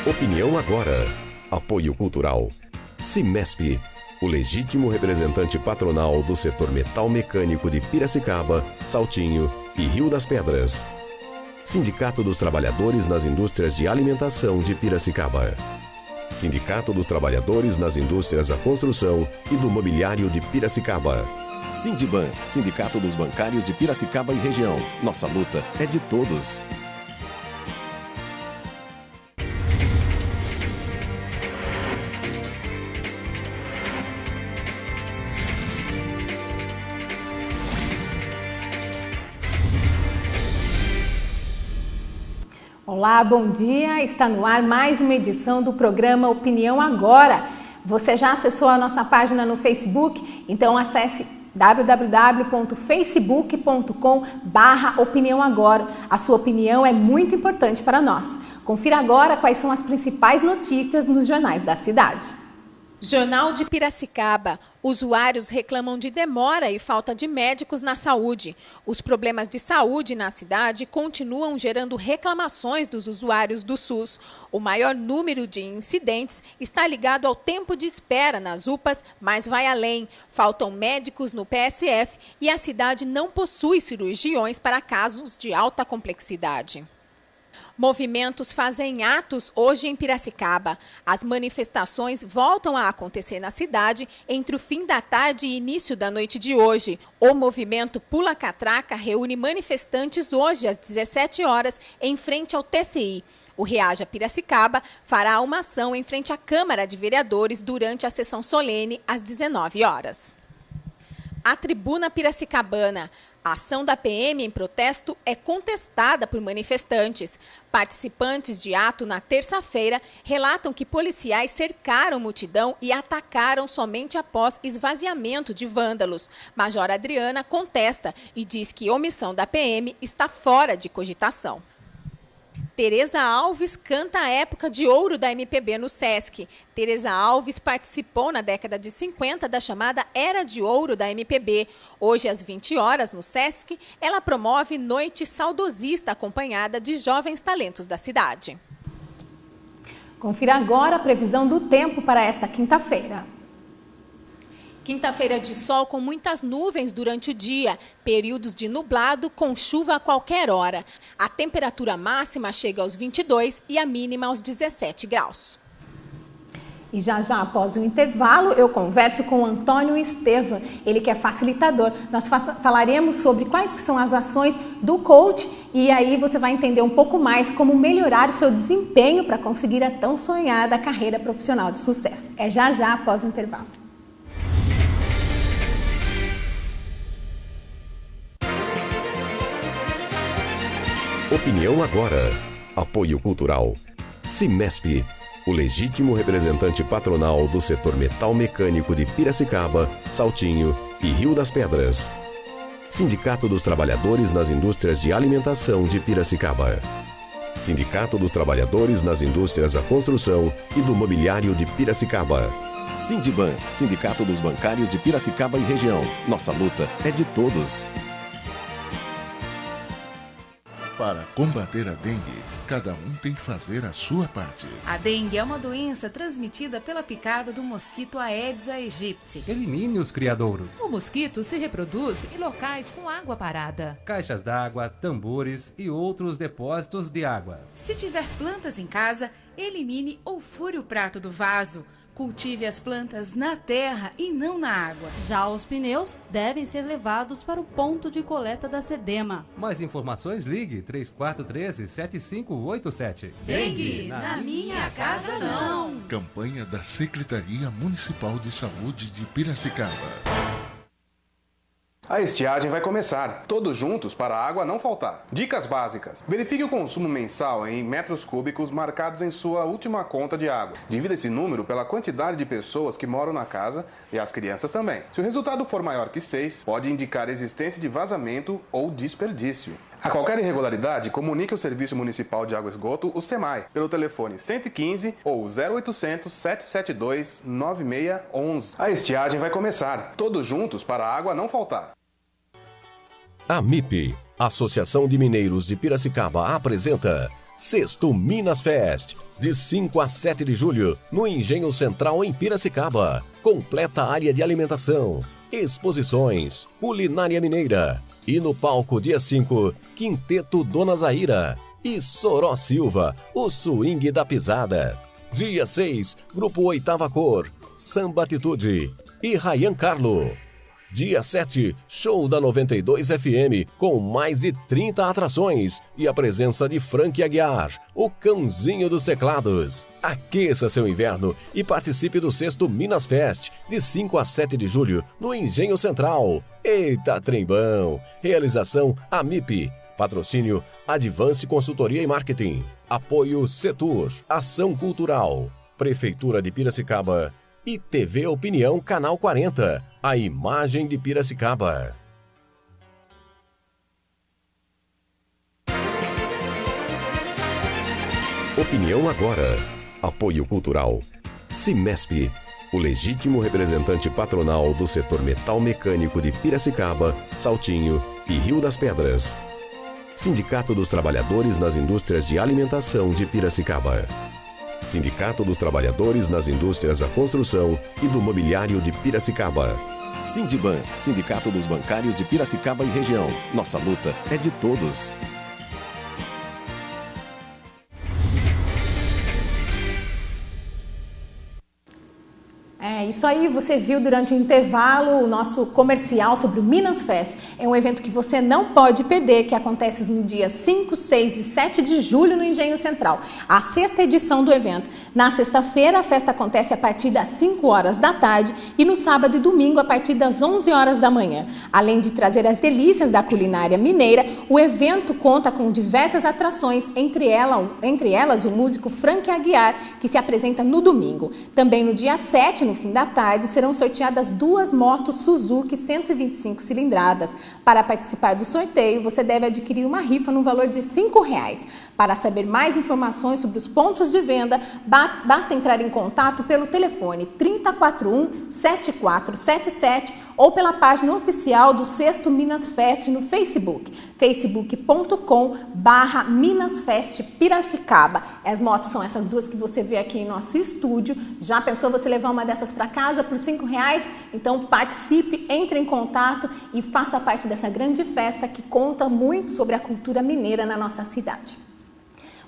Opinião agora. Apoio Cultural. Cimesp, o legítimo representante patronal do setor metal mecânico de Piracicaba, Saltinho e Rio das Pedras. Sindicato dos Trabalhadores nas Indústrias de Alimentação de Piracicaba. Sindicato dos Trabalhadores nas Indústrias da Construção e do Mobiliário de Piracicaba. Sindiban, Sindicato dos Bancários de Piracicaba e Região. Nossa luta é de todos. Olá, bom dia. Está no ar mais uma edição do programa Opinião Agora. Você já acessou a nossa página no Facebook? Então acesse www.facebook.com/Opinião Agora. A sua opinião é muito importante para nós. Confira agora quais são as principais notícias nos jornais da cidade. Jornal de Piracicaba. Usuários reclamam de demora e falta de médicos na saúde. Os problemas de saúde na cidade continuam gerando reclamações dos usuários do SUS. O maior número de incidentes está ligado ao tempo de espera nas UPAs, mas vai além. Faltam médicos no PSF e a cidade não possui cirurgiões para casos de alta complexidade. Movimentos fazem atos hoje em Piracicaba. As manifestações voltam a acontecer na cidade entre o fim da tarde e início da noite de hoje. O movimento Pula Catraca reúne manifestantes hoje às 17 horas em frente ao TCI. O Reaja Piracicaba fará uma ação em frente à Câmara de Vereadores durante a sessão solene às 19 horas. A Tribuna Piracicabana. A ação da PM em protesto é contestada por manifestantes. Participantes de ato na terça-feira relatam que policiais cercaram multidão e atacaram somente após esvaziamento de vândalos. Major Adriana contesta e diz que omissão da PM está fora de cogitação. Tereza Alves canta a época de ouro da MPB no Sesc. Tereza Alves participou na década de 50 da chamada Era de Ouro da MPB. Hoje, às 20 horas, no Sesc, ela promove Noite Saudosista, acompanhada de jovens talentos da cidade. Confira agora a previsão do tempo para esta quinta-feira. Quinta-feira de sol com muitas nuvens durante o dia, períodos de nublado com chuva a qualquer hora. A temperatura máxima chega aos 22 e a mínima aos 17 graus. E já após o intervalo eu converso com o Antônio Estevam, ele que é facilitador. Nós falaremos sobre quais que são as ações do coach e aí você vai entender um pouco mais como melhorar o seu desempenho para conseguir a tão sonhada carreira profissional de sucesso. É já após o intervalo. Opinião agora. Apoio Cultural. Cimesp, o legítimo representante patronal do setor metal mecânico de Piracicaba, Saltinho e Rio das Pedras. Sindicato dos Trabalhadores nas Indústrias de Alimentação de Piracicaba. Sindicato dos Trabalhadores nas Indústrias da Construção e do Mobiliário de Piracicaba. Sindiban, Sindicato dos Bancários de Piracicaba e Região. Nossa luta é de todos. Para combater a dengue, cada um tem que fazer a sua parte. A dengue é uma doença transmitida pela picada do mosquito Aedes aegypti. Elimine os criadouros. O mosquito se reproduz em locais com água parada. Caixas d'água, tambores e outros depósitos de água. Se tiver plantas em casa, elimine ou fure o prato do vaso. Cultive as plantas na terra e não na água. Já os pneus devem ser levados para o ponto de coleta da Sedema. Mais informações, ligue 3413-7587. Dengue, na minha casa não. Campanha da Secretaria Municipal de Saúde de Piracicaba. A estiagem vai começar, todos juntos para a água não faltar. Dicas básicas. Verifique o consumo mensal em metros cúbicos marcados em sua última conta de água. Divida esse número pela quantidade de pessoas que moram na casa e as crianças também. Se o resultado for maior que 6, pode indicar existência de vazamento ou desperdício. A qualquer irregularidade, comunique ao Serviço Municipal de Água e Esgoto, o SEMAI, pelo telefone 115 ou 0800 772 9611. A estiagem vai começar, todos juntos para a água não faltar. A MIP, Associação de Mineiros de Piracicaba, apresenta Sexto Minas Fest, de 5 a 7 de julho, no Engenho Central em Piracicaba. Completa área de alimentação, exposições, culinária mineira. E no palco dia 5, Quinteto Dona Zaira e Soró Silva, o swing da pisada. Dia 6, Grupo Oitava Cor, Samba Atitude e Ryan Carlo. Dia 7, show da 92 FM, com mais de 30 atrações e a presença de Frank Aguiar, o cãozinho dos teclados. Aqueça seu inverno e participe do sexto Minas Fest, de 5 a 7 de julho, no Engenho Central. Eita, trembão! Realização AMIP. Patrocínio Advance Consultoria e Marketing. Apoio Setur, Ação Cultural, Prefeitura de Piracicaba e TV Opinião Canal 40, a imagem de Piracicaba. Opinião agora. Apoio Cultural. Cimesp, o legítimo representante patronal do setor metal mecânico de Piracicaba, Saltinho e Rio das Pedras. Sindicato dos Trabalhadores nas Indústrias de Alimentação de Piracicaba. Sindicato dos Trabalhadores nas Indústrias da Construção e do Mobiliário de Piracicaba. Sindiban, Sindicato dos Bancários de Piracicaba e Região. Nossa luta é de todos. É isso aí, você viu durante o intervalo o nosso comercial sobre o Minas Fest. É um evento que você não pode perder, que acontece no dia 5, 6 e 7 de julho no Engenho Central. A sexta edição do evento. Na sexta-feira, a festa acontece a partir das 5 horas da tarde e no sábado e domingo a partir das 11 horas da manhã. Além de trazer as delícias da culinária mineira, o evento conta com diversas atrações, entre elas o músico Frank Aguiar, que se apresenta no domingo. Também no dia 7, no fim da tarde, serão sorteadas 2 motos Suzuki 125 cilindradas. Para participar do sorteio, você deve adquirir uma rifa no valor de R$ 5. Para saber mais informações sobre os pontos de venda, basta entrar em contato pelo telefone 3041-7477 ou pela página oficial do Sexto Minas Fest no Facebook, facebook.com/MinasFest Piracicaba. As motos são essas 2 que você vê aqui em nosso estúdio. Já pensou você levar uma dessas para casa por R$ 5? Então participe, entre em contato e faça parte dessa grande festa que conta muito sobre a cultura mineira na nossa cidade.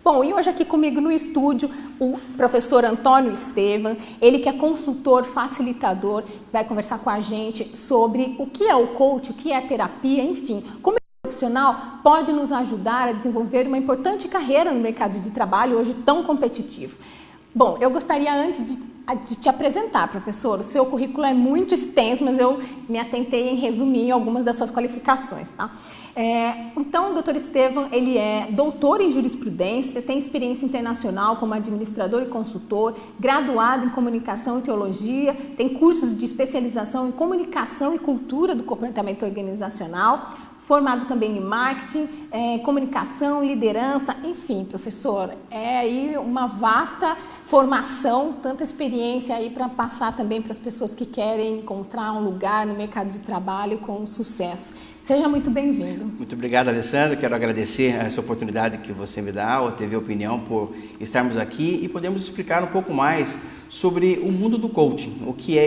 Bom, e hoje aqui comigo no estúdio o professor Antônio Estevam, ele que é consultor, facilitador, vai conversar com a gente sobre o que é o coach, o que é a terapia, enfim, como esse profissional pode nos ajudar a desenvolver uma importante carreira no mercado de trabalho hoje tão competitivo. Bom, eu gostaria antes de te apresentar, professor. O seu currículo é muito extenso, mas eu me atentei em resumir algumas das suas qualificações, tá? Então, o doutor Estevam, ele é doutor em jurisprudência, tem experiência internacional como administrador e consultor, graduado em comunicação e teologia, tem cursos de especialização em comunicação e cultura do comportamento organizacional, formado também em marketing, comunicação, liderança, enfim, professor, é aí uma vasta formação, tanta experiência aí para passar também para as pessoas que querem encontrar um lugar no mercado de trabalho com sucesso. Seja muito bem-vindo. Muito obrigado, Alessandro. Quero agradecer essa oportunidade que você me dá, a TV Opinião, por estarmos aqui e podemos explicar um pouco mais sobre o mundo do coaching. O que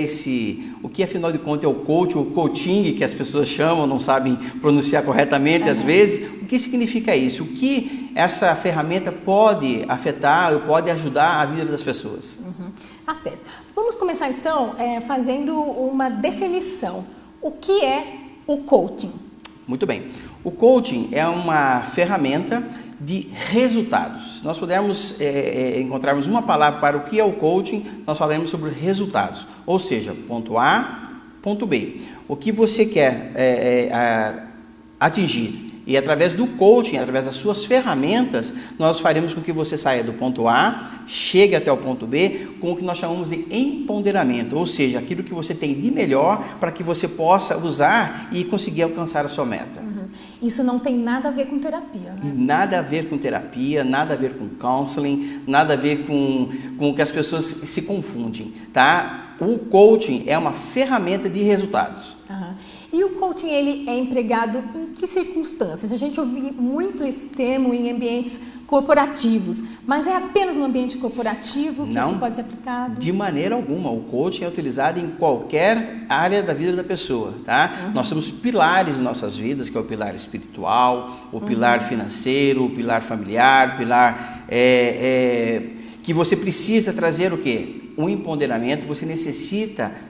afinal de contas é o coach, o coaching que as pessoas chamam, não sabem pronunciar corretamente às vezes. O que significa isso? O que essa ferramenta pode afetar ou pode ajudar a vida das pessoas? Tá certo. Vamos começar então fazendo uma definição. O que é o coaching? Muito bem. O coaching é uma ferramenta de resultados. Nós pudermos encontrarmos uma palavra para o que é o coaching, nós falaremos sobre resultados. Ou seja, ponto A, ponto B. O que você quer atingir. E através do coaching, através das suas ferramentas, nós faremos com que você saia do ponto A, chegue até o ponto B, com o que nós chamamos de empoderamento, ou seja, aquilo que você tem de melhor para que você possa usar e conseguir alcançar a sua meta. Isso não tem nada a ver com terapia, né? Nada a ver com terapia, nada a ver com counseling, nada a ver com o que as pessoas se confundem, tá? O coaching é uma ferramenta de resultados. E E o coaching, ele é empregado em que circunstâncias? A gente ouve muito esse termo em ambientes corporativos, mas é apenas no ambiente corporativo que isso pode ser aplicado? De maneira alguma. O coaching é utilizado em qualquer área da vida da pessoa, tá? Nós temos pilares em nossas vidas, que é o pilar espiritual, o pilar financeiro, o pilar familiar, o pilar que você precisa trazer o quê? Um empoderamento, você necessita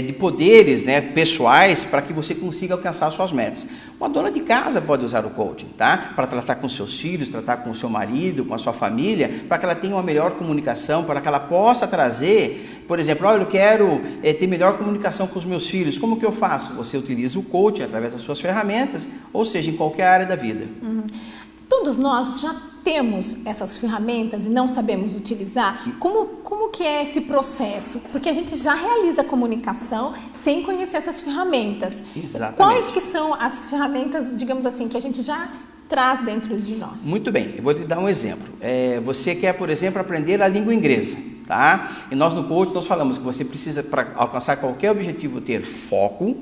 de poderes, né, pessoais para que você consiga alcançar suas metas. Uma dona de casa pode usar o coaching, tá? Para tratar com seus filhos, tratar com o seu marido, com a sua família, para que ela tenha uma melhor comunicação, para que ela possa trazer, por exemplo, olha, eu quero ter melhor comunicação com os meus filhos. Como que eu faço? Você utiliza o coaching através das suas ferramentas, ou seja, em qualquer área da vida. Todos nós já temos essas ferramentas e não sabemos utilizar. Como que é esse processo? Porque a gente já realiza a comunicação sem conhecer essas ferramentas. Exatamente. Quais que são as ferramentas, digamos assim, que a gente já traz dentro de nós? Muito bem, eu vou te dar um exemplo. Você quer, por exemplo, aprender a língua inglesa, tá? E nós no coaching nós falamos que você precisa, para alcançar qualquer objetivo, ter foco,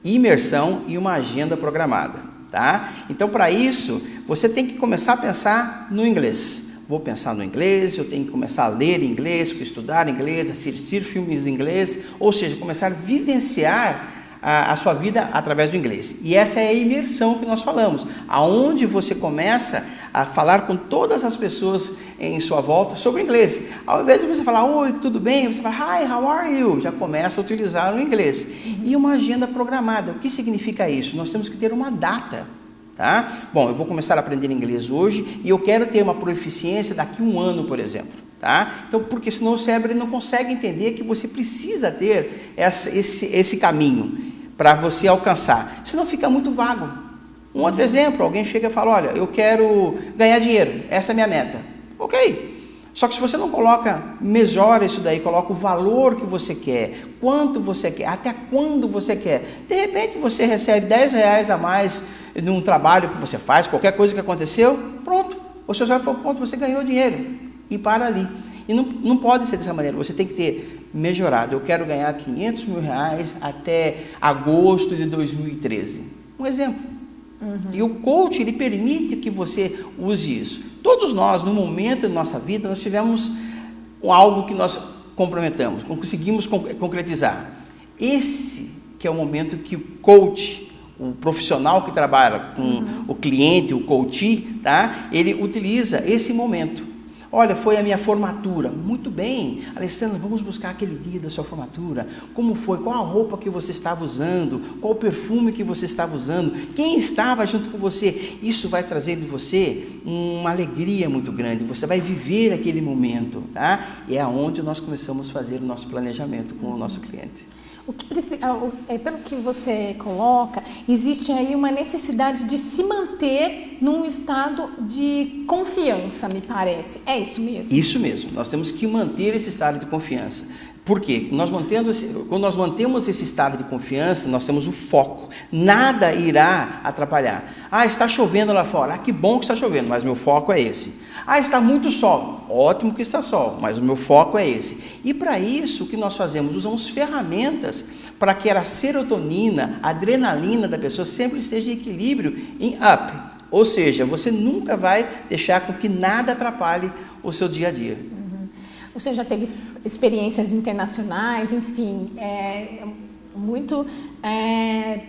imersão e uma agenda programada. Tá? Então, para isso, você tem que começar a pensar no inglês. Vou pensar no inglês, eu tenho que começar a ler inglês, estudar inglês, assistir filmes em inglês, ou seja, começar a vivenciar a sua vida através do inglês. E essa é a imersão que nós falamos, aonde você começa a falar com todas as pessoas em sua volta sobre inglês. Ao invés de você falar, oi, tudo bem? Você fala, hi, how are you? Já começa a utilizar o inglês. E uma agenda programada. O que significa isso? Nós temos que ter uma data. Tá? Bom, eu vou começar a aprender inglês hoje e eu quero ter uma proficiência daqui a um ano, por exemplo. Tá? Então, porque senão o cérebro não consegue entender que você precisa ter esse caminho para você alcançar. Senão fica muito vago. Um outro exemplo, alguém chega e fala, olha, eu quero ganhar dinheiro, essa é a minha meta. Ok. Só que se você não mesura isso daí, coloca o valor que você quer, quanto você quer, até quando você quer. De repente você recebe R$10 a mais num trabalho que você faz, qualquer coisa que aconteceu, pronto. O seu cérebro falou, pronto, você ganhou dinheiro. E para ali. E não pode ser dessa maneira, você tem que ter melhorado. Eu quero ganhar R$500 mil até agosto de 2013. Um exemplo. E o coach, ele permite que você use isso. Todos nós, no momento da nossa vida, nós tivemos algo que nós complementamos, conseguimos concretizar. Esse que é o momento que o coach, o profissional que trabalha com o cliente, o coach, tá? Ele utiliza esse momento. Olha, foi a minha formatura. Muito bem, Alessandro, vamos buscar aquele dia da sua formatura. Como foi? Qual a roupa que você estava usando? Qual o perfume que você estava usando? Quem estava junto com você? Isso vai trazer de você uma alegria muito grande. Você vai viver aquele momento, tá? E é onde nós começamos a fazer o nosso planejamento com o nosso cliente. Pelo que você coloca, existe aí uma necessidade de se manter num estado de confiança, me parece. É isso mesmo? Isso mesmo. Nós temos que manter esse estado de confiança. Por quê? Quando nós mantemos esse estado de confiança, nós temos o foco. Nada irá atrapalhar. Ah, está chovendo lá fora. Ah, que bom que está chovendo, mas meu foco é esse. Ah, está muito sol. Ótimo que está sol, mas o meu foco é esse. E para isso, o que nós fazemos? Usamos ferramentas para que a serotonina, a adrenalina da pessoa sempre esteja em equilíbrio, em up. Ou seja, você nunca vai deixar com que nada atrapalhe o seu dia a dia. Você já teve experiências internacionais, enfim,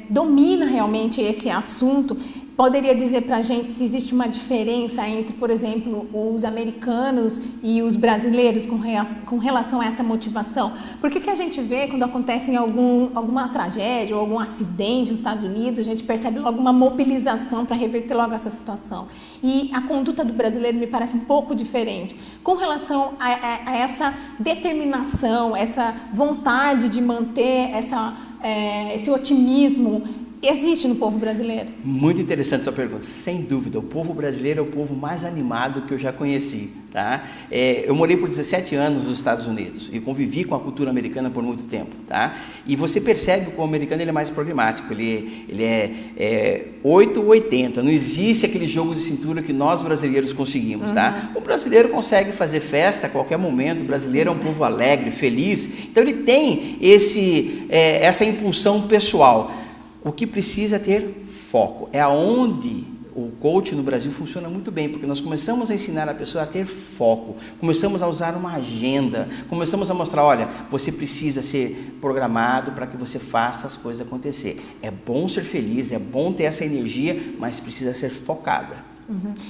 domina realmente esse assunto. Poderia dizer para a gente se existe uma diferença entre, por exemplo, os americanos e os brasileiros com relação a essa motivação? Porque o que a gente vê quando acontece em alguma tragédia ou algum acidente nos Estados Unidos, a gente percebe logo uma mobilização para reverter logo essa situação. E a conduta do brasileiro me parece um pouco diferente. Com relação a essa determinação, essa vontade de manter esse otimismo, existe no povo brasileiro? Muito interessante sua pergunta. Sem dúvida, o povo brasileiro é o povo mais animado que eu já conheci. Tá? Eu morei por 17 anos nos Estados Unidos e convivi com a cultura americana por muito tempo. Tá? E você percebe que o americano ele é mais pragmático, ele é 8 ou 80, não existe aquele jogo de cintura que nós brasileiros conseguimos. Tá? O brasileiro consegue fazer festa a qualquer momento, o brasileiro é um povo alegre, feliz, então ele tem essa impulsão pessoal. o que precisa é ter foco. É aonde o coaching no Brasil funciona muito bem, porque nós começamos a ensinar a pessoa a ter foco, começamos a usar uma agenda, começamos a mostrar, olha, você precisa ser programado para que você faça as coisas acontecer. É bom ser feliz, é bom ter essa energia, mas precisa ser focada.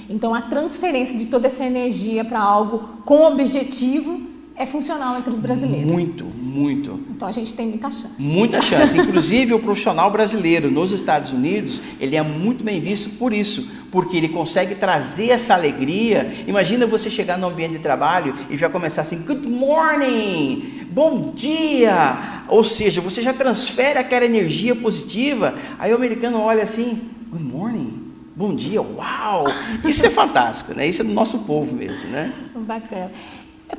Então a transferência de toda essa energia para algo com objetivo é funcional entre os brasileiros. Muito, muito. Então a gente tem muita chance. Muita chance. Inclusive o profissional brasileiro nos Estados Unidos, ele é muito bem visto por isso, porque ele consegue trazer essa alegria. Imagina você chegar no ambiente de trabalho e já começar assim, good morning, bom dia. Ou seja, você já transfere aquela energia positiva. Aí o americano olha assim, good morning, bom dia, uau. Isso é fantástico, né? Isso é do nosso povo mesmo, né? Bacana.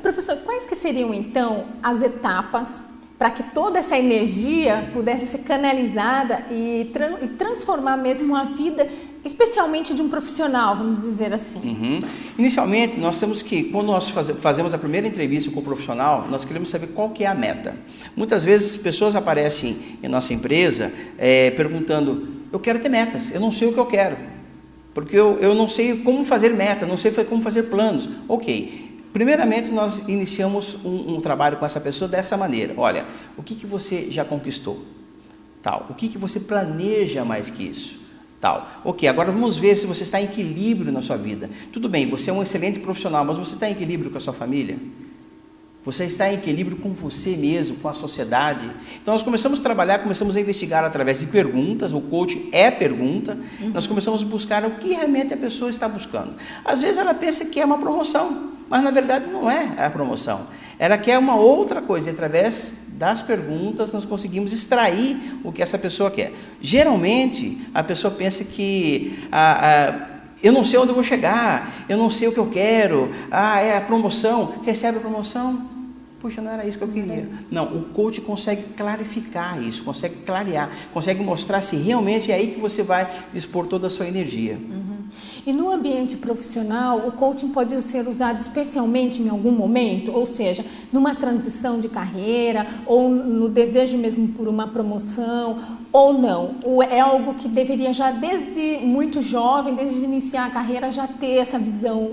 Professor, quais que seriam então as etapas para que toda essa energia pudesse ser canalizada e transformar mesmo a vida, especialmente de um profissional, vamos dizer assim? Inicialmente, nós temos que, quando nós fazemos a primeira entrevista com o profissional, nós queremos saber qual que é a meta. Muitas vezes pessoas aparecem em nossa empresa perguntando, eu quero ter metas, eu não sei o que eu quero, porque eu não sei como fazer meta, não sei como fazer planos. Ok. Primeiramente, nós iniciamos um trabalho com essa pessoa dessa maneira. Olha, o que você já conquistou? Tal. O que você planeja mais que isso? Tal. Ok, agora vamos ver se você está em equilíbrio na sua vida. Tudo bem, você é um excelente profissional, mas você está em equilíbrio com a sua família? Você está em equilíbrio com você mesmo, com a sociedade? Então, nós começamos a trabalhar, começamos a investigar através de perguntas, o coach é pergunta, nós começamos a buscar o que realmente a pessoa está buscando. Às vezes ela pensa que é uma promoção, mas na verdade não é a promoção. Ela quer uma outra coisa, e através das perguntas nós conseguimos extrair o que essa pessoa quer. Geralmente, a pessoa pensa que... eu não sei onde eu vou chegar, eu não sei o que eu quero, é a promoção, recebe a promoção, puxa, não era isso que eu queria. Não, o coach consegue clarificar isso, consegue clarear, consegue mostrar se realmente é aí que você vai dispor toda a sua energia. E no ambiente profissional, o coaching pode ser usado especialmente em algum momento, ou seja, numa transição de carreira, ou no desejo mesmo por uma promoção, ou não? Ou é algo que deveria já desde muito jovem, desde iniciar a carreira, já ter essa visão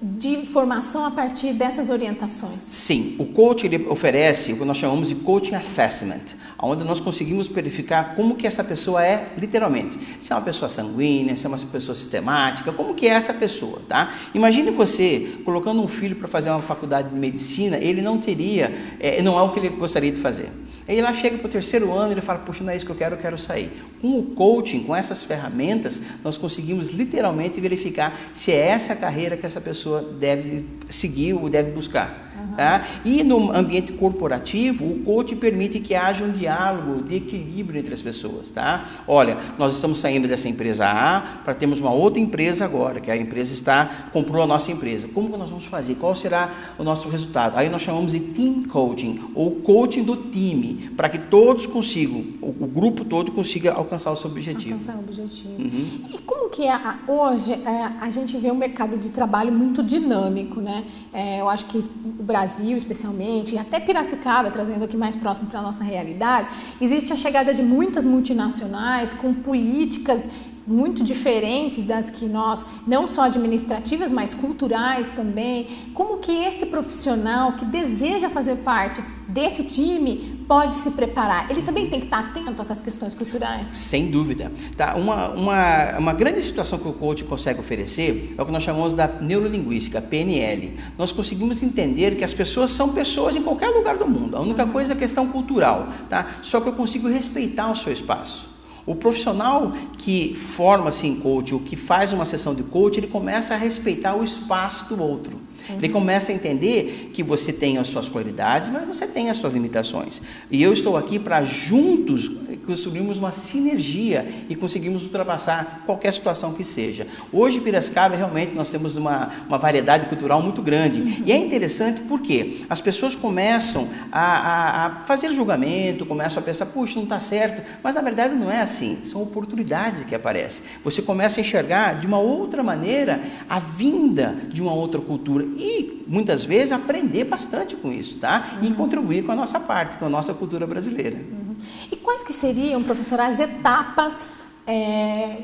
de formação a partir dessas orientações? Sim, o coach ele oferece o que nós chamamos de coaching assessment, onde nós conseguimos verificar como que essa pessoa é, literalmente. Se é uma pessoa sanguínea, se é uma pessoa sistemática, como que é essa pessoa, tá? Imagine você colocando um filho para fazer uma faculdade de medicina, ele não teria, não é o que ele gostaria de fazer. Aí lá chega para o 3º ano e ele fala, puxa, não é isso que eu quero sair. Com o coaching, com essas ferramentas, nós conseguimos literalmente verificar se é essa a carreira que essa pessoa deve seguir ou deve buscar. Tá? E no ambiente corporativo, o coaching permite que haja um diálogo de equilíbrio entre as pessoas. Tá? Olha, nós estamos saindo dessa empresa A para termos uma outra empresa agora, que a empresa comprou a nossa empresa. Como que nós vamos fazer? Qual será o nosso resultado? Aí nós chamamos de team coaching, ou coaching do time, para que todos consigam, o grupo todo consiga alcançar o seu objetivo. Alcançar o objetivo. E como que hoje a gente vê um mercado de trabalho muito dinâmico, né? Eu acho que o Brasil, especialmente, e até Piracicaba, trazendo aqui mais próximo para a nossa realidade, existe a chegada de muitas multinacionais com políticas muito diferentes das que nós, não só administrativas, mas culturais também. Como que esse profissional que deseja fazer parte desse time pode se preparar? Ele também tem que estar atento a essas questões culturais? Sem dúvida. Tá? Uma grande situação que o coach consegue oferecer é o que nós chamamos da neurolinguística, PNL. Nós conseguimos entender que as pessoas são pessoas em qualquer lugar do mundo. A única coisa é a questão cultural. Tá? Só que eu consigo respeitar o seu espaço. O profissional que forma-se em coach, ou que faz uma sessão de coach, ele começa a respeitar o espaço do outro. Ele começa a entender que você tem as suas qualidades, mas você tem as suas limitações. E eu estou aqui para juntos construirmos uma sinergia e conseguirmos ultrapassar qualquer situação que seja. Hoje, em Piracicaba, realmente nós temos uma variedade cultural muito grande. E é interessante porque as pessoas começam a fazer julgamento, começam a pensar, puxa, não está certo. Mas na verdade não é assim. São oportunidades que aparecem. Você começa a enxergar de uma outra maneira a vinda de uma outra cultura. E muitas vezes aprender bastante com isso, tá? E contribuir com a nossa parte, com a nossa cultura brasileira. E quais que seriam, professora, as etapas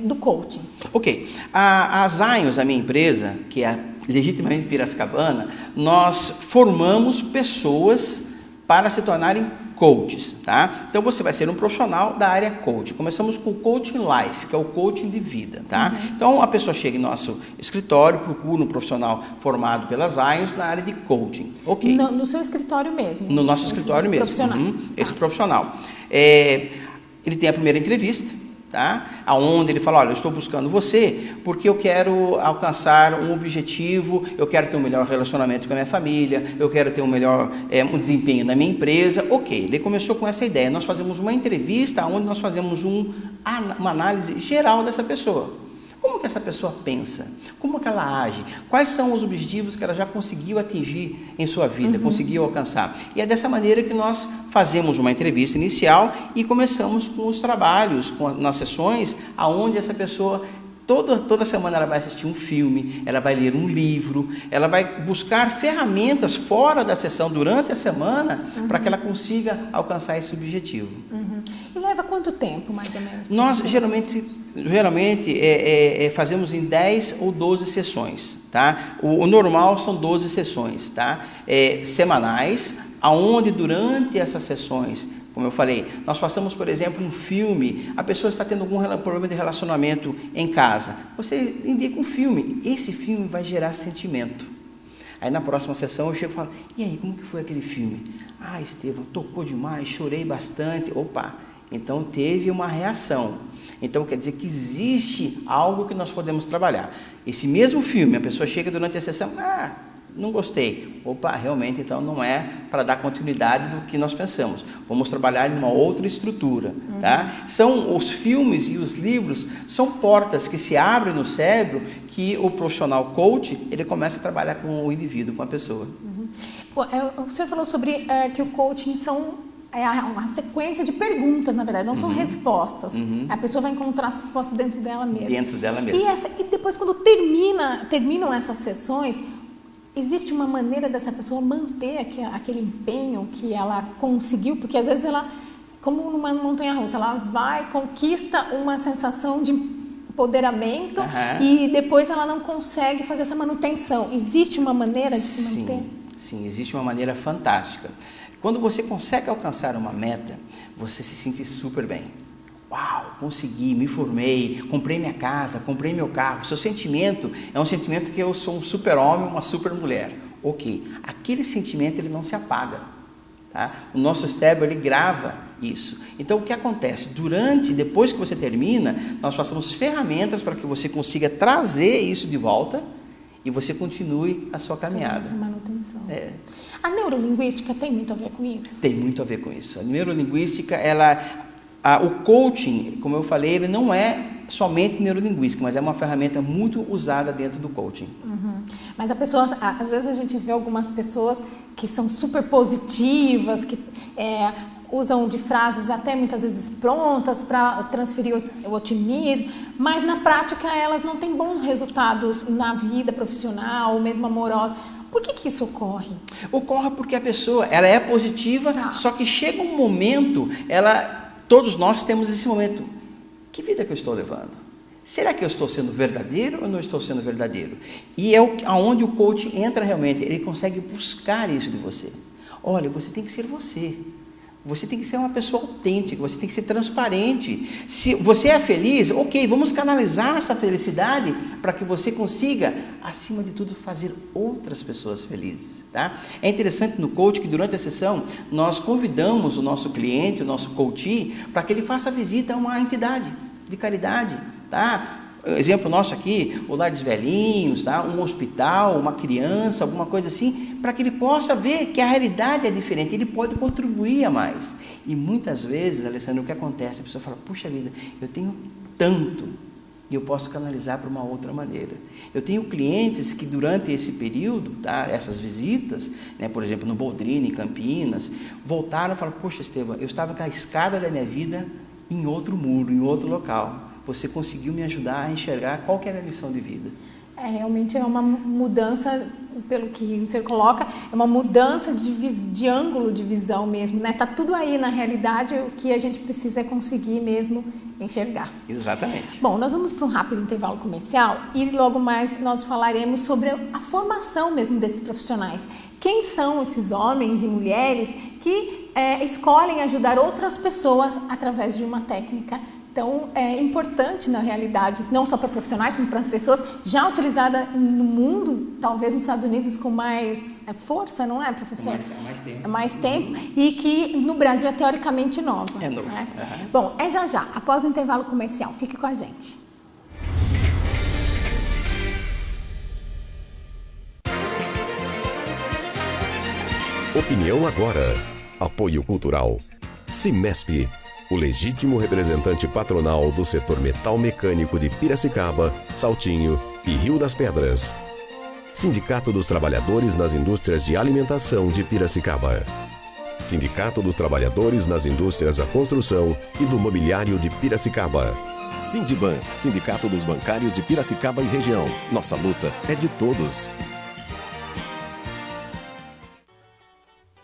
do coaching? Ok. A Zions, a minha empresa, que é legitimamente piracicabana, nós formamos pessoas para se tornarem coaches, tá? Então você vai ser um profissional da área coaching. Começamos com o coaching life, que é o coaching de vida, tá? Então a pessoa chega em nosso escritório, procura um profissional formado pelas Zions na área de coaching. Ok. No seu escritório mesmo? No nosso escritório mesmo. Profissionais. Esse profissional. Ele tem a primeira entrevista, tá? Aonde ele fala, olha, eu estou buscando você porque eu quero alcançar um objetivo, eu quero ter um melhor relacionamento com a minha família, eu quero ter um melhor um desempenho na minha empresa. Ok, ele começou com essa ideia. Nós fazemos uma entrevista onde nós fazemos uma análise geral dessa pessoa. Como que essa pessoa pensa? Como que ela age? Quais são os objetivos que ela já conseguiu atingir em sua vida, conseguiu alcançar? E é dessa maneira que nós fazemos uma entrevista inicial e começamos com os trabalhos, nas sessões, aonde essa pessoa... Toda semana ela vai assistir um filme, ela vai ler um livro, ela vai buscar ferramentas fora da sessão durante a semana para que ela consiga alcançar esse objetivo. E leva quanto tempo, mais ou menos? Nós geralmente fazemos em 10 ou 12 sessões, tá? O normal são 12 sessões, tá? Semanais, aonde durante essas sessões, como eu falei, nós passamos, por exemplo, um filme, a pessoa está tendo algum problema de relacionamento em casa, você indica um filme, esse filme vai gerar sentimento. Aí na próxima sessão eu chego e falo, e aí, como que foi aquele filme? Ah, Estevão, tocou demais, chorei bastante. Opa, então teve uma reação. Então quer dizer que existe algo que nós podemos trabalhar. Esse mesmo filme, a pessoa chega durante a sessão, não gostei. Opa, realmente então não é para dar continuidade do que nós pensamos. Vamos trabalhar em uma outra estrutura, tá? São os filmes e os livros, são portas que se abrem no cérebro que o profissional coach, ele começa a trabalhar com o indivíduo, com a pessoa. O senhor falou sobre que o coaching uma sequência de perguntas, na verdade, não são respostas. A pessoa vai encontrar essa resposta dentro dela mesma. Dentro dela mesma. E depois, quando terminam essas sessões, existe uma maneira dessa pessoa manter aquele empenho que ela conseguiu? Porque às vezes ela, como numa montanha-russa, ela vai, conquista uma sensação de empoderamento e depois ela não consegue fazer essa manutenção. Existe uma maneira de se manter? Sim, existe uma maneira fantástica. Quando você consegue alcançar uma meta, você se sente super bem. Uau, consegui, me formei, comprei minha casa, comprei meu carro. O seu sentimento é um sentimento que eu sou um super-homem, uma super-mulher. Ok, aquele sentimento ele não se apaga. Tá? O nosso cérebro ele grava isso. Então o que acontece? Depois que você termina, nós passamos ferramentas para que você consiga trazer isso de volta e você continue a sua caminhada. Essa manutenção. A neurolinguística tem muito a ver com isso? Tem muito a ver com isso. A neurolinguística, o coaching, como eu falei, ele não é somente neurolinguística, mas é uma ferramenta muito usada dentro do coaching. Mas às vezes a gente vê algumas pessoas que são super positivas, que usam de frases até muitas vezes prontas para transferir o otimismo, mas na prática elas não têm bons resultados na vida profissional ou mesmo amorosa. Por que isso ocorre? Ocorre porque a pessoa ela é positiva, só que chega um momento, todos nós temos esse momento. Que vida que eu estou levando? Será que eu estou sendo verdadeiro ou não estou sendo verdadeiro? E é aonde o coach entra realmente. Ele consegue buscar isso de você. Olha, você tem que ser você. Você tem que ser uma pessoa autêntica, você tem que ser transparente. Se você é feliz, ok, vamos canalizar essa felicidade para que você consiga, acima de tudo, fazer outras pessoas felizes. Tá? É interessante no coaching que durante a sessão nós convidamos o nosso cliente, o nosso coachee, para que ele faça visita a uma entidade de caridade. Tá? Exemplo nosso aqui, o lar dos velhinhos, tá? Um hospital, uma criança, alguma coisa assim, para que ele possa ver que a realidade é diferente, ele pode contribuir a mais. E muitas vezes, Alessandro, o que acontece? A pessoa fala, puxa vida, eu tenho tanto e eu posso canalizar para uma outra maneira. Eu tenho clientes que durante esse período, tá? Essas visitas, né? Por exemplo, no Boldrini, em Campinas, voltaram e falaram, poxa, Estevão, eu estava com a escada da minha vida em outro muro, em outro local. Você conseguiu me ajudar a enxergar qual que é a minha missão de vida. Realmente é uma mudança, pelo que você coloca, é uma mudança de ângulo de visão mesmo, né? Tá tudo aí na realidade, o que a gente precisa é conseguir mesmo enxergar. Exatamente. Bom, nós vamos para um rápido intervalo comercial e logo mais nós falaremos sobre a formação mesmo desses profissionais. Quem são esses homens e mulheres que escolhem ajudar outras pessoas através de uma técnica? Então, é importante, na realidade, não só para profissionais, como para as pessoas, já utilizada no mundo, talvez nos Estados Unidos com mais força, não é, professor? Mais tempo. É mais tempo, e que no Brasil é teoricamente nova. É novo. Né? Bom, já, após o intervalo comercial. Fique com a gente. Opinião agora. Apoio cultural. Cimesp, o legítimo representante patronal do setor metal mecânico de Piracicaba, Saltinho e Rio das Pedras. Sindicato dos Trabalhadores nas Indústrias de Alimentação de Piracicaba. Sindicato dos Trabalhadores nas Indústrias da Construção e do Mobiliário de Piracicaba. Sindiban, Sindicato dos Bancários de Piracicaba e região. Nossa luta é de todos.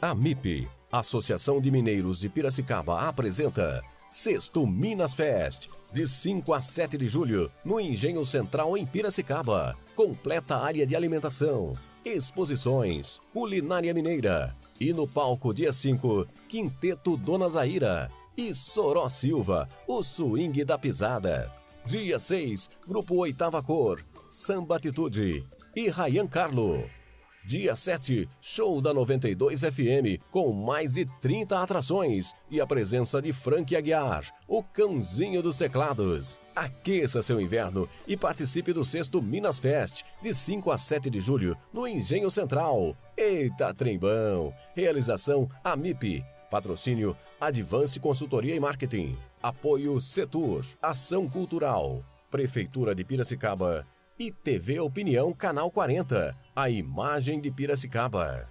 A MIP, Associação de Mineiros de Piracicaba, apresenta Sexto Minas Fest, de 5 a 7 de julho, no Engenho Central em Piracicaba. Completa área de alimentação, exposições, culinária mineira. E no palco dia 5, Quinteto Dona Zaira e Soró Silva, o swing da pisada. Dia 6, Grupo Oitava Cor, Samba Atitude e Ryan Carlo. Dia 7, show da 92 FM, com mais de 30 atrações e a presença de Frank Aguiar, o cãozinho dos teclados. Aqueça seu inverno e participe do Sexto Minas Fest, de 5 a 7 de julho, no Engenho Central. Eita, trembão! Realização AMIP. Patrocínio Advance Consultoria e Marketing. Apoio Setur, Ação Cultural, Prefeitura de Piracicaba e TV Opinião Canal 40, a imagem de Piracicaba.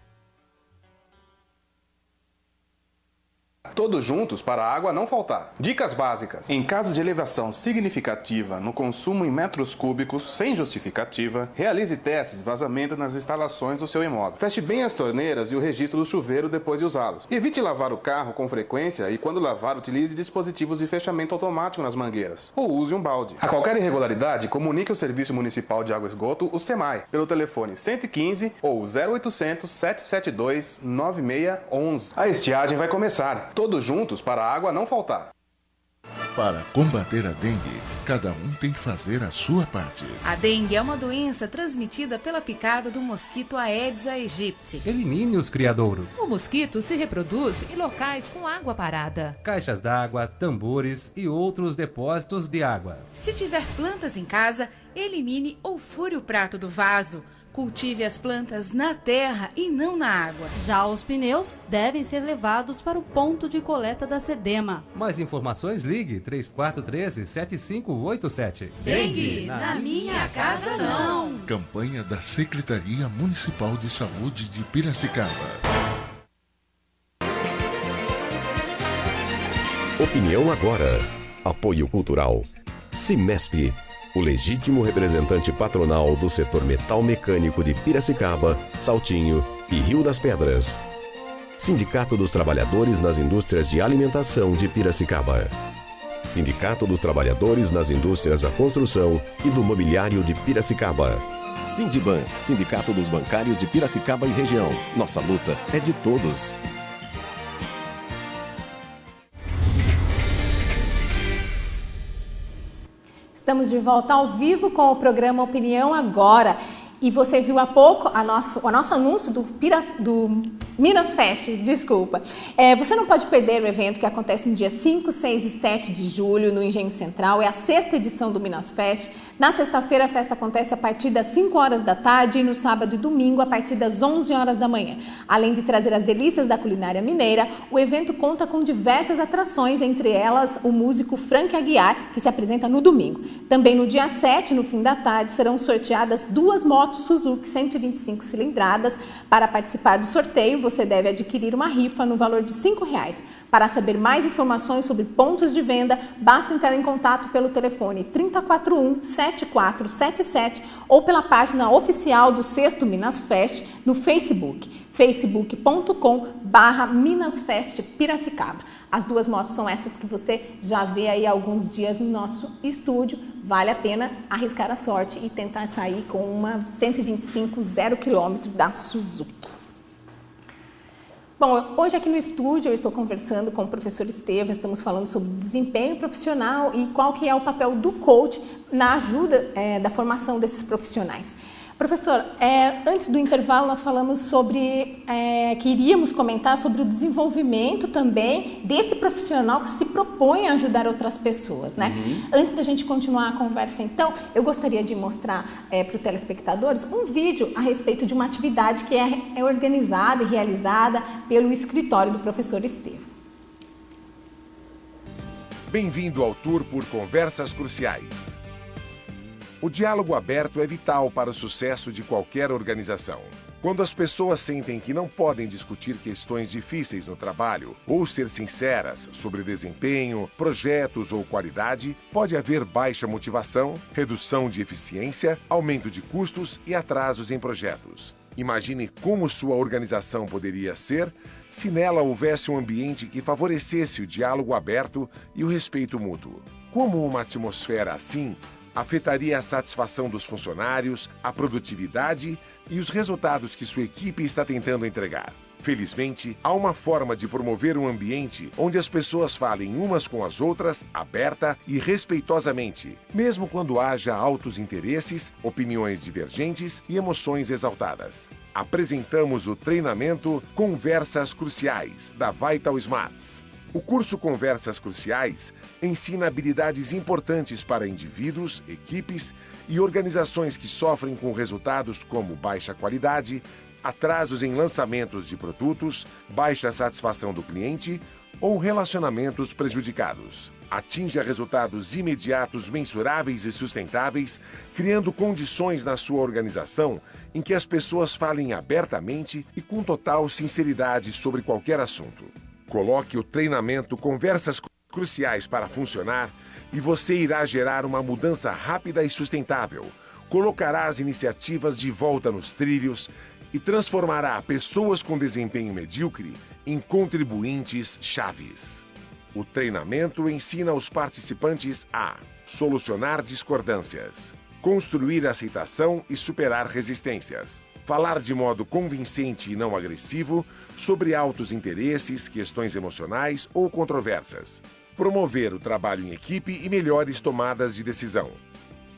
Todos juntos para a água não faltar. Dicas básicas. Em caso de elevação significativa no consumo em metros cúbicos, sem justificativa, realize testes de vazamento nas instalações do seu imóvel. Feche bem as torneiras e o registro do chuveiro depois de usá-los. Evite lavar o carro com frequência e, quando lavar, utilize dispositivos de fechamento automático nas mangueiras. Ou use um balde. A qualquer irregularidade, comunique ao Serviço Municipal de Água e Esgoto, o SEMAI, pelo telefone 115 ou 0800 772 9611. A estiagem vai começar. Todos juntos para a água não faltar. Para combater a dengue, cada um tem que fazer a sua parte. A dengue é uma doença transmitida pela picada do mosquito Aedes aegypti. Elimine os criadouros. O mosquito se reproduz em locais com água parada. Caixas d'água, tambores e outros depósitos de água. Se tiver plantas em casa, elimine ou fure o prato do vaso. Cultive as plantas na terra e não na água. Já os pneus devem ser levados para o ponto de coleta da SEDEMA. Mais informações, ligue 3413-7587. Dengue, na minha casa não. Campanha da Secretaria Municipal de Saúde de Piracicaba. Opinião agora. Apoio cultural. Cimesp, o legítimo representante patronal do setor metal mecânico de Piracicaba, Saltinho e Rio das Pedras. Sindicato dos Trabalhadores nas Indústrias de Alimentação de Piracicaba. Sindicato dos Trabalhadores nas Indústrias da Construção e do Mobiliário de Piracicaba. Sindiban, Sindicato dos Bancários de Piracicaba e região. Nossa luta é de todos. Estamos de volta ao vivo com o programa Opinião Agora. E você viu há pouco o nosso anúncio do Minas Fest, desculpa. Você não pode perder o evento que acontece no dia 5, 6 e 7 de julho no Engenho Central. É a 6ª edição do Minas Fest. Na sexta-feira a festa acontece a partir das 5 horas da tarde e no sábado e domingo a partir das 11 horas da manhã. Além de trazer as delícias da culinária mineira, o evento conta com diversas atrações, entre elas o músico Frank Aguiar, que se apresenta no domingo. Também no dia 7, no fim da tarde, serão sorteadas 2 motos Suzuki 125 cilindradas. Para participar do sorteio, você deve adquirir uma rifa no valor de R$ 5. Para saber mais informações sobre pontos de venda, basta entrar em contato pelo telefone 3041-7477 ou pela página oficial do Sexto Minas Fest no Facebook, facebook.com/Minasfest Piracicaba. As duas motos são essas que você já vê aí há alguns dias no nosso estúdio. Vale a pena arriscar a sorte e tentar sair com uma 125 0 km da Suzuki. Bom, hoje aqui no estúdio eu estou conversando com o professor Estevam, estamos falando sobre desempenho profissional e qual que é o papel do coach na ajuda da formação desses profissionais. Professor, antes do intervalo nós falamos sobre, que iríamos comentar sobre o desenvolvimento também desse profissional que se propõe a ajudar outras pessoas, né? Antes da gente continuar a conversa, então, eu gostaria de mostrar para os telespectadores um vídeo a respeito de uma atividade que é organizada e realizada pelo escritório do professor Estevam. Bem-vindo ao tour por Conversas Cruciais. O diálogo aberto é vital para o sucesso de qualquer organização. Quando as pessoas sentem que não podem discutir questões difíceis no trabalho ou ser sinceras sobre desempenho, projetos ou qualidade, pode haver baixa motivação, redução de eficiência, aumento de custos e atrasos em projetos. Imagine como sua organização poderia ser se nela houvesse um ambiente que favorecesse o diálogo aberto e o respeito mútuo. Como uma atmosfera assim afetaria a satisfação dos funcionários, a produtividade e os resultados que sua equipe está tentando entregar. Felizmente, há uma forma de promover um ambiente onde as pessoas falem umas com as outras, aberta e respeitosamente, mesmo quando haja altos interesses, opiniões divergentes e emoções exaltadas. Apresentamos o treinamento Conversas Cruciais, da Vital Smarts. O curso Conversas Cruciais ensina habilidades importantes para indivíduos, equipes e organizações que sofrem com resultados como baixa qualidade, atrasos em lançamentos de produtos, baixa satisfação do cliente ou relacionamentos prejudicados. Atinja resultados imediatos, mensuráveis e sustentáveis, criando condições na sua organização em que as pessoas falem abertamente e com total sinceridade sobre qualquer assunto. Coloque o treinamento Conversas Cruciais para funcionar e você irá gerar uma mudança rápida e sustentável. Colocará as iniciativas de volta nos trilhos e transformará pessoas com desempenho medíocre em contribuintes chaves. O treinamento ensina os participantes a solucionar discordâncias, construir aceitação e superar resistências, falar de modo convincente e não agressivo sobre altos interesses, questões emocionais ou controversas, promover o trabalho em equipe e melhores tomadas de decisão,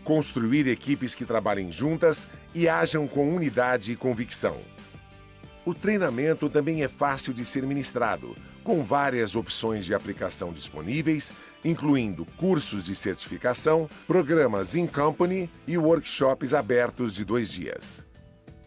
construir equipes que trabalhem juntas e ajam com unidade e convicção. O treinamento também é fácil de ser ministrado, com várias opções de aplicação disponíveis, incluindo cursos de certificação, programas in company e workshops abertos de 2 dias.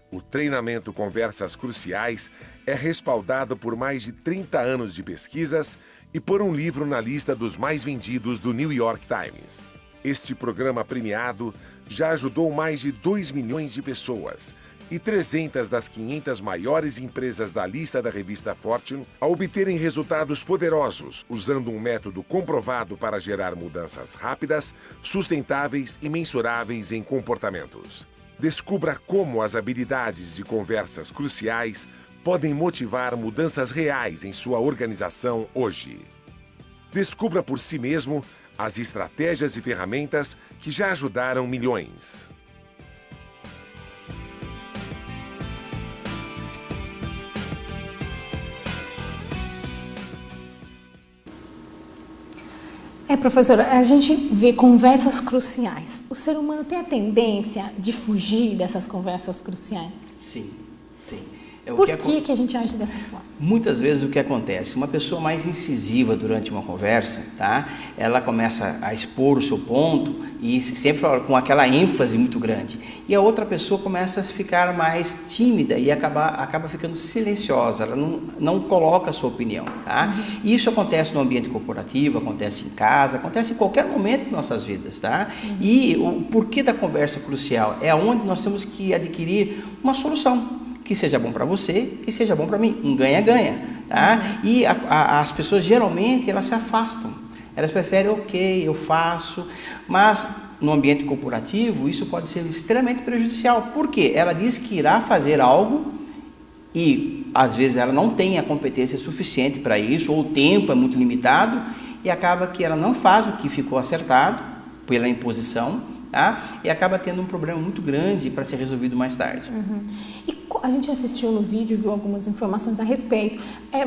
O treinamento Conversas Cruciais é respaldado por mais de 30 anos de pesquisas e por um livro na lista dos mais vendidos do New York Times. Este programa premiado já ajudou mais de 2 milhões de pessoas e 300 das 500 maiores empresas da lista da revista Fortune a obterem resultados poderosos usando um método comprovado para gerar mudanças rápidas, sustentáveis e mensuráveis em comportamentos. Descubra como as habilidades de conversas cruciais podem motivar mudanças reais em sua organização hoje. Descubra por si mesmo as estratégias e ferramentas que já ajudaram milhões. Professora, a gente vê conversas cruciais. O ser humano tem a tendência de fugir dessas conversas cruciais? Sim, sim. Por que a gente age dessa forma? Muitas vezes o que acontece, uma pessoa mais incisiva durante uma conversa, tá? Ela começa a expor o seu ponto e sempre com aquela ênfase muito grande. E a outra pessoa começa a ficar mais tímida e acaba ficando silenciosa, ela não coloca a sua opinião, tá? E isso acontece no ambiente corporativo, acontece em casa, acontece em qualquer momento de nossas vidas, tá? E o porquê da conversa crucial é onde nós temos que adquirir uma solução. que seja bom para você, que seja bom para mim, um ganha-ganha, tá? E as pessoas geralmente elas se afastam, elas preferem, ok, eu faço, mas no ambiente corporativo isso pode ser extremamente prejudicial, porque ela diz que irá fazer algo e às vezes ela não tem a competência suficiente para isso, ou o tempo é muito limitado, e acaba que ela não faz o que ficou acertado pela imposição, tá? E acaba tendo um problema muito grande para ser resolvido mais tarde. E a gente assistiu no vídeo, viu algumas informações a respeito,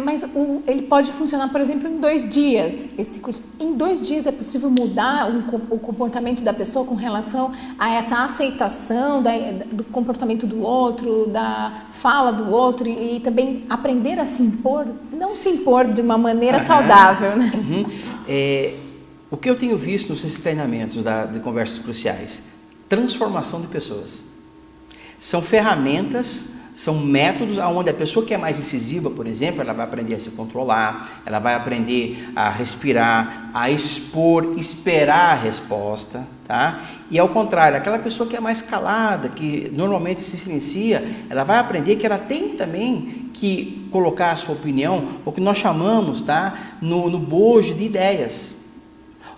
mas ele pode funcionar, por exemplo, em 2 dias. Esse curso, em 2 dias é possível mudar o comportamento da pessoa com relação a essa aceitação do comportamento do outro, da fala do outro e também aprender a se impor, não se impor de uma maneira saudável, né? O que eu tenho visto nesses treinamentos de conversas cruciais? Transformação de pessoas. São ferramentas, são métodos onde a pessoa que é mais incisiva, por exemplo, ela vai aprender a se controlar, ela vai aprender a respirar, a expor, esperar a resposta, tá? E ao contrário, aquela pessoa que é mais calada, que normalmente se silencia, ela vai aprender que ela tem também que colocar a sua opinião, o que nós chamamos, tá? No bojo de ideias.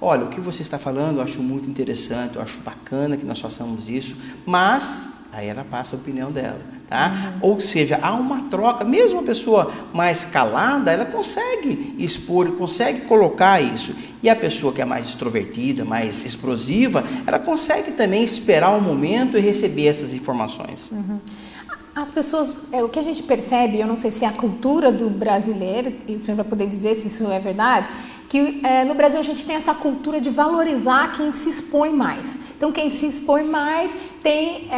Olha, o que você está falando eu acho muito interessante, eu acho bacana que nós façamos isso, mas aí ela passa a opinião dela, tá? Ou seja, há uma troca, mesmo a pessoa mais calada, ela consegue expor, consegue colocar isso. E a pessoa que é mais extrovertida, mais explosiva, ela consegue também esperar um momento e receber essas informações. As pessoas, o que a gente percebe, eu não sei se é a cultura do brasileiro, e o senhor vai poder dizer se isso é verdade, que no Brasil a gente tem essa cultura de valorizar quem se expõe mais. Então, quem se expõe mais tem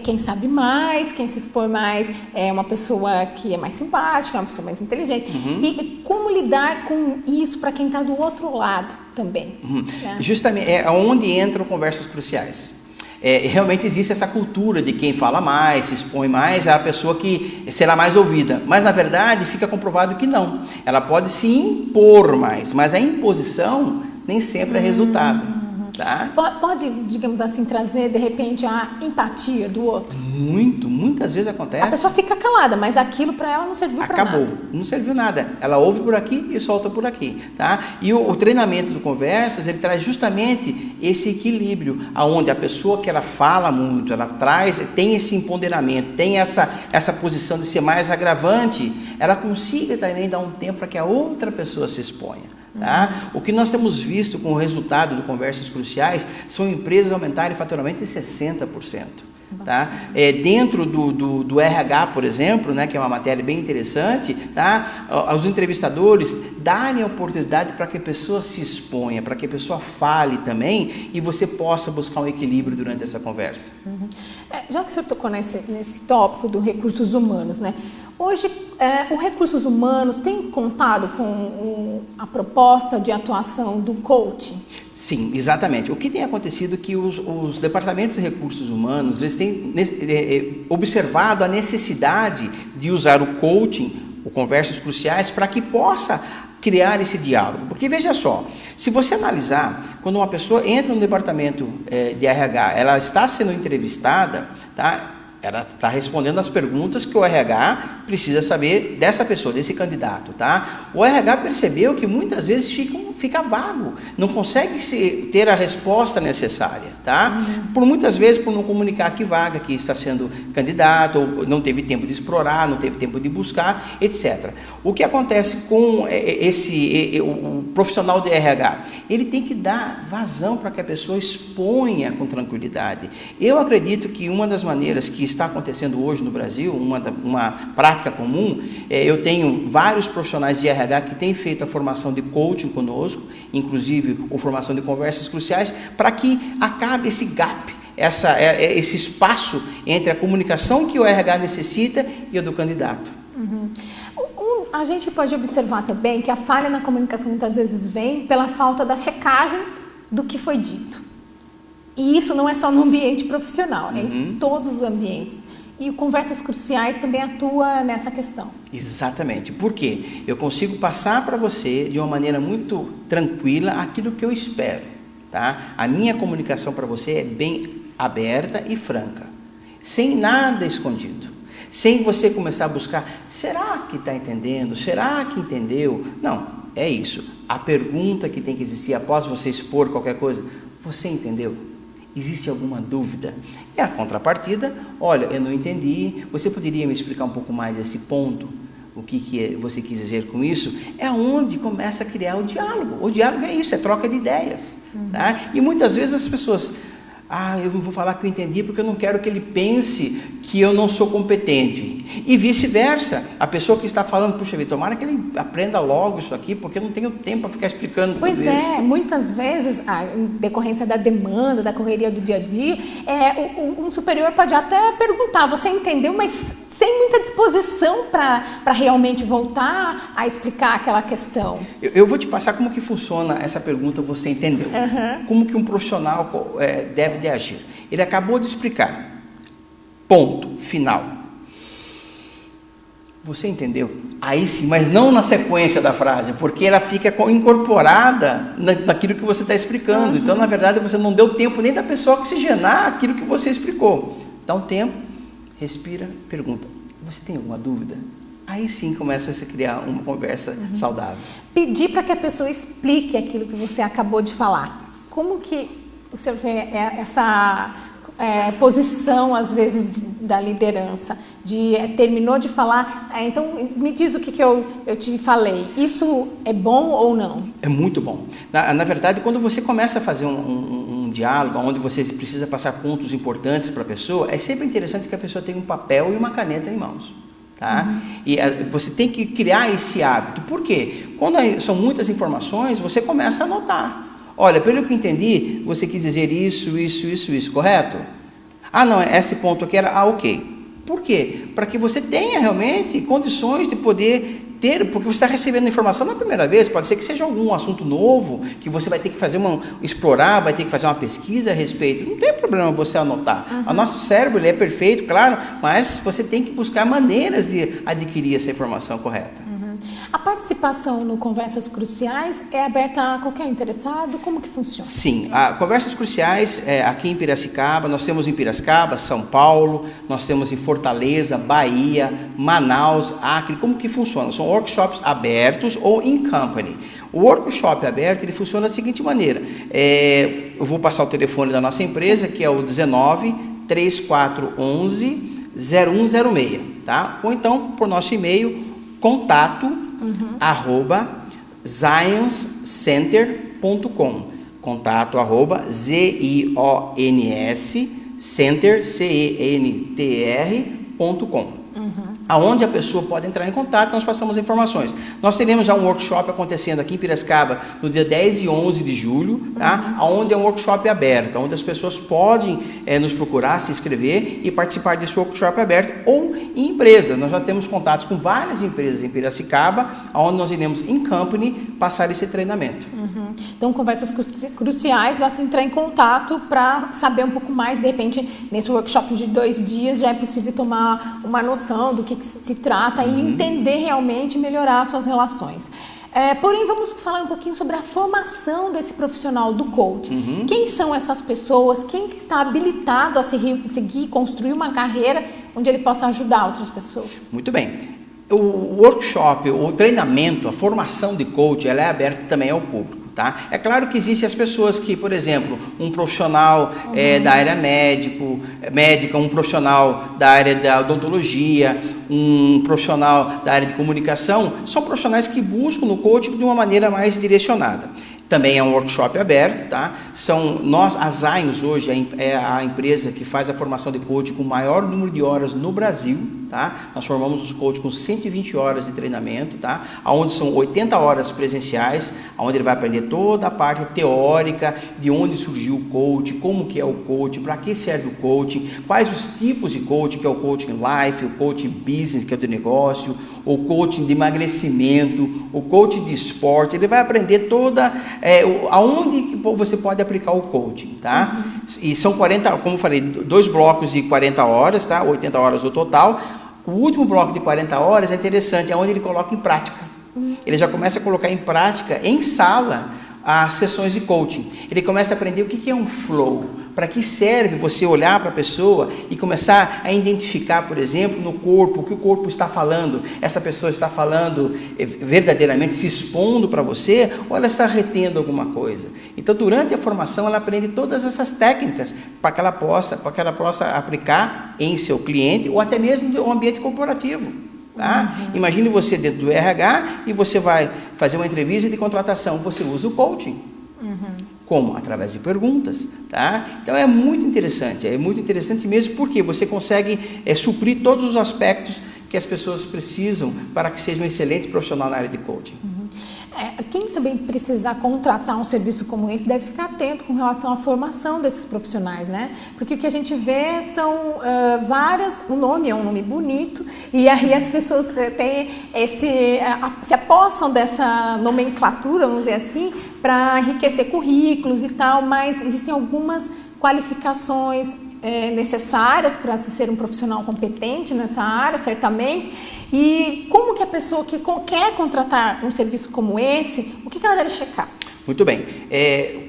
quem sabe mais, quem se expõe mais é uma pessoa que é mais simpática, uma pessoa mais inteligente. E como lidar com isso para quem está do outro lado também? Né? Justamente, é onde entram conversas cruciais. Realmente existe essa cultura de quem fala mais, se expõe mais, é a pessoa que será mais ouvida. Mas, na verdade, fica comprovado que não. Ela pode se impor mais, mas a imposição nem sempre é resultado. Tá? Pode, digamos assim, trazer, de repente, a empatia do outro? Muitas vezes acontece. A pessoa fica calada, mas aquilo para ela não serviu para nada. Acabou, não serviu nada. Ela ouve por aqui e solta por aqui. Tá? E o treinamento do Conversas, ele traz justamente esse equilíbrio, onde a pessoa que ela fala muito, ela tem esse empoderamento, tem essa posição de ser mais agravante, ela consiga também dar um tempo para que a outra pessoa se exponha. Tá? O que nós temos visto com o resultado do Conversas Cruciais são empresas aumentarem faturamento em 60%. Tá? Dentro do RH, por exemplo, né, que é uma matéria bem interessante, tá? Os entrevistadores darem a oportunidade para que a pessoa se exponha, para que a pessoa fale também e você possa buscar um equilíbrio durante essa conversa. Já que o senhor tocou nesse tópico do recursos humanos, né? Hoje, o Recursos Humanos tem contado com a proposta de atuação do coaching? Sim, exatamente. O que tem acontecido é que os departamentos de recursos humanos eles têm observado a necessidade de usar o coaching, o Conversas Cruciais, para que possa criar esse diálogo. Porque veja só, se você analisar, quando uma pessoa entra no departamento de RH, ela está sendo entrevistada, tá? Ela está respondendo as perguntas que o RH precisa saber dessa pessoa, desse candidato, tá? O RH percebeu que muitas vezes fica vago, não consegue ter a resposta necessária, tá? Muitas vezes por não comunicar que vaga que está sendo candidato, ou não teve tempo de explorar, não teve tempo de buscar, etc. O que acontece com o profissional de RH? Ele tem que dar vazão para que a pessoa exponha com tranquilidade. Eu acredito que uma das maneiras que está acontecendo hoje no Brasil, uma prática comum, eu tenho vários profissionais de RH que têm feito a formação de coaching conosco, inclusive a formação de Conversas Cruciais, para que acabe esse gap, esse espaço entre a comunicação que o RH necessita e a do candidato. A gente pode observar também que a falha na comunicação muitas vezes vem pela falta da checagem do que foi dito. E isso não é só no ambiente profissional, é em todos os ambientes. E o Conversas Cruciais também atua nessa questão. Exatamente. Por quê? Eu consigo passar para você de uma maneira muito tranquila aquilo que eu espero. Tá? A minha comunicação para você é bem aberta e franca, sem nada escondido. sem você começar a buscar, será que está entendendo? Será que entendeu? Não, é isso. A pergunta que tem que existir após você expor qualquer coisa, você entendeu? Existe alguma dúvida? E a contrapartida, olha, eu não entendi, você poderia me explicar um pouco mais esse ponto? O que você quis dizer com isso? É onde começa a criar o diálogo. O diálogo é isso, é troca de ideias. Tá? E muitas vezes as pessoas, eu não vou falar que eu entendi porque eu não quero que ele pense que eu não sou competente. E vice-versa, a pessoa que está falando, puxa vida, tomara que ele aprenda logo isso aqui, porque eu não tenho tempo para ficar explicando tudo isso. Pois é, muitas vezes, em decorrência da demanda, da correria do dia a dia, um superior pode até perguntar, você entendeu, mas sem muita disposição para realmente voltar a explicar aquela questão. Eu vou te passar como que funciona essa pergunta, você entendeu? Como que um profissional deve de agir. Ele acabou de explicar. Ponto, final. Você entendeu? Aí sim, mas não na sequência da frase, porque ela fica incorporada naquilo que você está explicando. Então, na verdade, você não deu tempo nem da pessoa oxigenar aquilo que você explicou. Dá um tempo, respira, pergunta. Você tem alguma dúvida? Aí sim começa a se criar uma conversa saudável. Pedir para que a pessoa explique aquilo que você acabou de falar. Como que o senhor vê essa posição, às vezes, da liderança? Terminou de falar, então me diz o que eu te falei. Isso é bom ou não? É muito bom. Na verdade, quando você começa a fazer um diálogo, onde você precisa passar pontos importantes para a pessoa, é sempre interessante que a pessoa tenha um papel e uma caneta em mãos. Tá? E você tem que criar esse hábito. Por quê? Quando são muitas informações, você começa a anotar. Olha, pelo que eu entendi, você quis dizer isso, correto? Não, esse ponto aqui era, ok. Por quê? Para que você tenha realmente condições de poder ter, porque você está recebendo informação na primeira vez, pode ser que seja algum assunto novo, que você vai ter que fazer explorar, vai ter que fazer uma pesquisa a respeito. Não tem problema você anotar. O nosso cérebro, ele é perfeito, claro, mas você tem que buscar maneiras de adquirir essa informação correta. A participação no Conversas Cruciais é aberta a qualquer interessado? Como que funciona? Sim, a Conversas Cruciais aqui em Piracicaba, nós temos em Piracicaba, São Paulo, nós temos em Fortaleza, Bahia, Manaus, Acre. Como que funciona? São workshops abertos ou in company. O workshop aberto, ele funciona da seguinte maneira. Eu vou passar o telefone da nossa empresa, que é o 19-3411-0106, tá? Ou então, por nosso e-mail, contato @zionscenter.com, contato @zionscenter.com, aonde a pessoa pode entrar em contato, nós passamos informações. Nós teremos já um workshop acontecendo aqui em Piracicaba no dia 10 e 11 de julho, tá? Onde é um workshop aberto, onde as pessoas podem nos procurar, se inscrever e participar desse workshop aberto, ou em empresas. Nós já temos contatos com várias empresas em Piracicaba, onde nós iremos em company passar esse treinamento. Então, Conversas Cruciais, basta entrar em contato para saber um pouco mais. De repente, nesse workshop de 2 dias, já é possível tomar uma noção do que se trata e entender realmente e melhorar as suas relações. Porém, vamos falar um pouquinho sobre a formação desse profissional do coaching. Quem são essas pessoas? Quem está habilitado a seguir e construir uma carreira onde ele possa ajudar outras pessoas? Muito bem. O workshop, o treinamento, a formação de coaching, ela é aberta também ao público. Tá? É claro que existem as pessoas que, por exemplo, um profissional da área médica, um profissional da área da odontologia, um profissional da área de comunicação, são profissionais que buscam no coaching de uma maneira mais direcionada. Também é um workshop aberto, tá? A Zions hoje é a empresa que faz a formação de coaching com o maior número de horas no Brasil, tá? Nós formamos os coaches com 120 horas de treinamento, tá? Onde são 80 horas presenciais, onde ele vai aprender toda a parte teórica de onde surgiu o coaching, como que é o coaching, para que serve o coaching, quais os tipos de coaching, que é o coaching life, o coaching business, que é do negócio, o coaching de emagrecimento, o coaching de esporte. Ele vai aprender aonde que você pode aplicar o coaching, tá? E são 40, como eu falei, 2 blocos de 40 horas, tá? 80 horas no total. O último bloco de 40 horas é interessante, é onde ele coloca em prática. Ele já começa a colocar em prática, em sala, as sessões de coaching. Ele começa a aprender o que é um flow. Para que serve você olhar para a pessoa e começar a identificar, por exemplo, no corpo, o que o corpo está falando? Essa pessoa está falando verdadeiramente, se expondo para você, ou ela está retendo alguma coisa? Então, durante a formação, ela aprende todas essas técnicas para que ela possa aplicar em seu cliente ou até mesmo no ambiente corporativo. Tá? Imagine você dentro do RH e você vai fazer uma entrevista de contratação, você usa o coaching. Como? Através de perguntas, tá? Então é muito interessante mesmo, porque você consegue suprir todos os aspectos que as pessoas precisam para que seja um excelente profissional na área de coaching. Quem também precisar contratar um serviço como esse deve ficar atento com relação à formação desses profissionais, né? Porque o que a gente vê são o nome é um nome bonito, e aí as pessoas têm se apossam dessa nomenclatura, vamos dizer assim, para enriquecer currículos e tal, mas existem algumas qualificações necessárias para se ser um profissional competente nessa área, certamente. E como que a pessoa que quer contratar um serviço como esse, o que ela deve checar? Muito bem.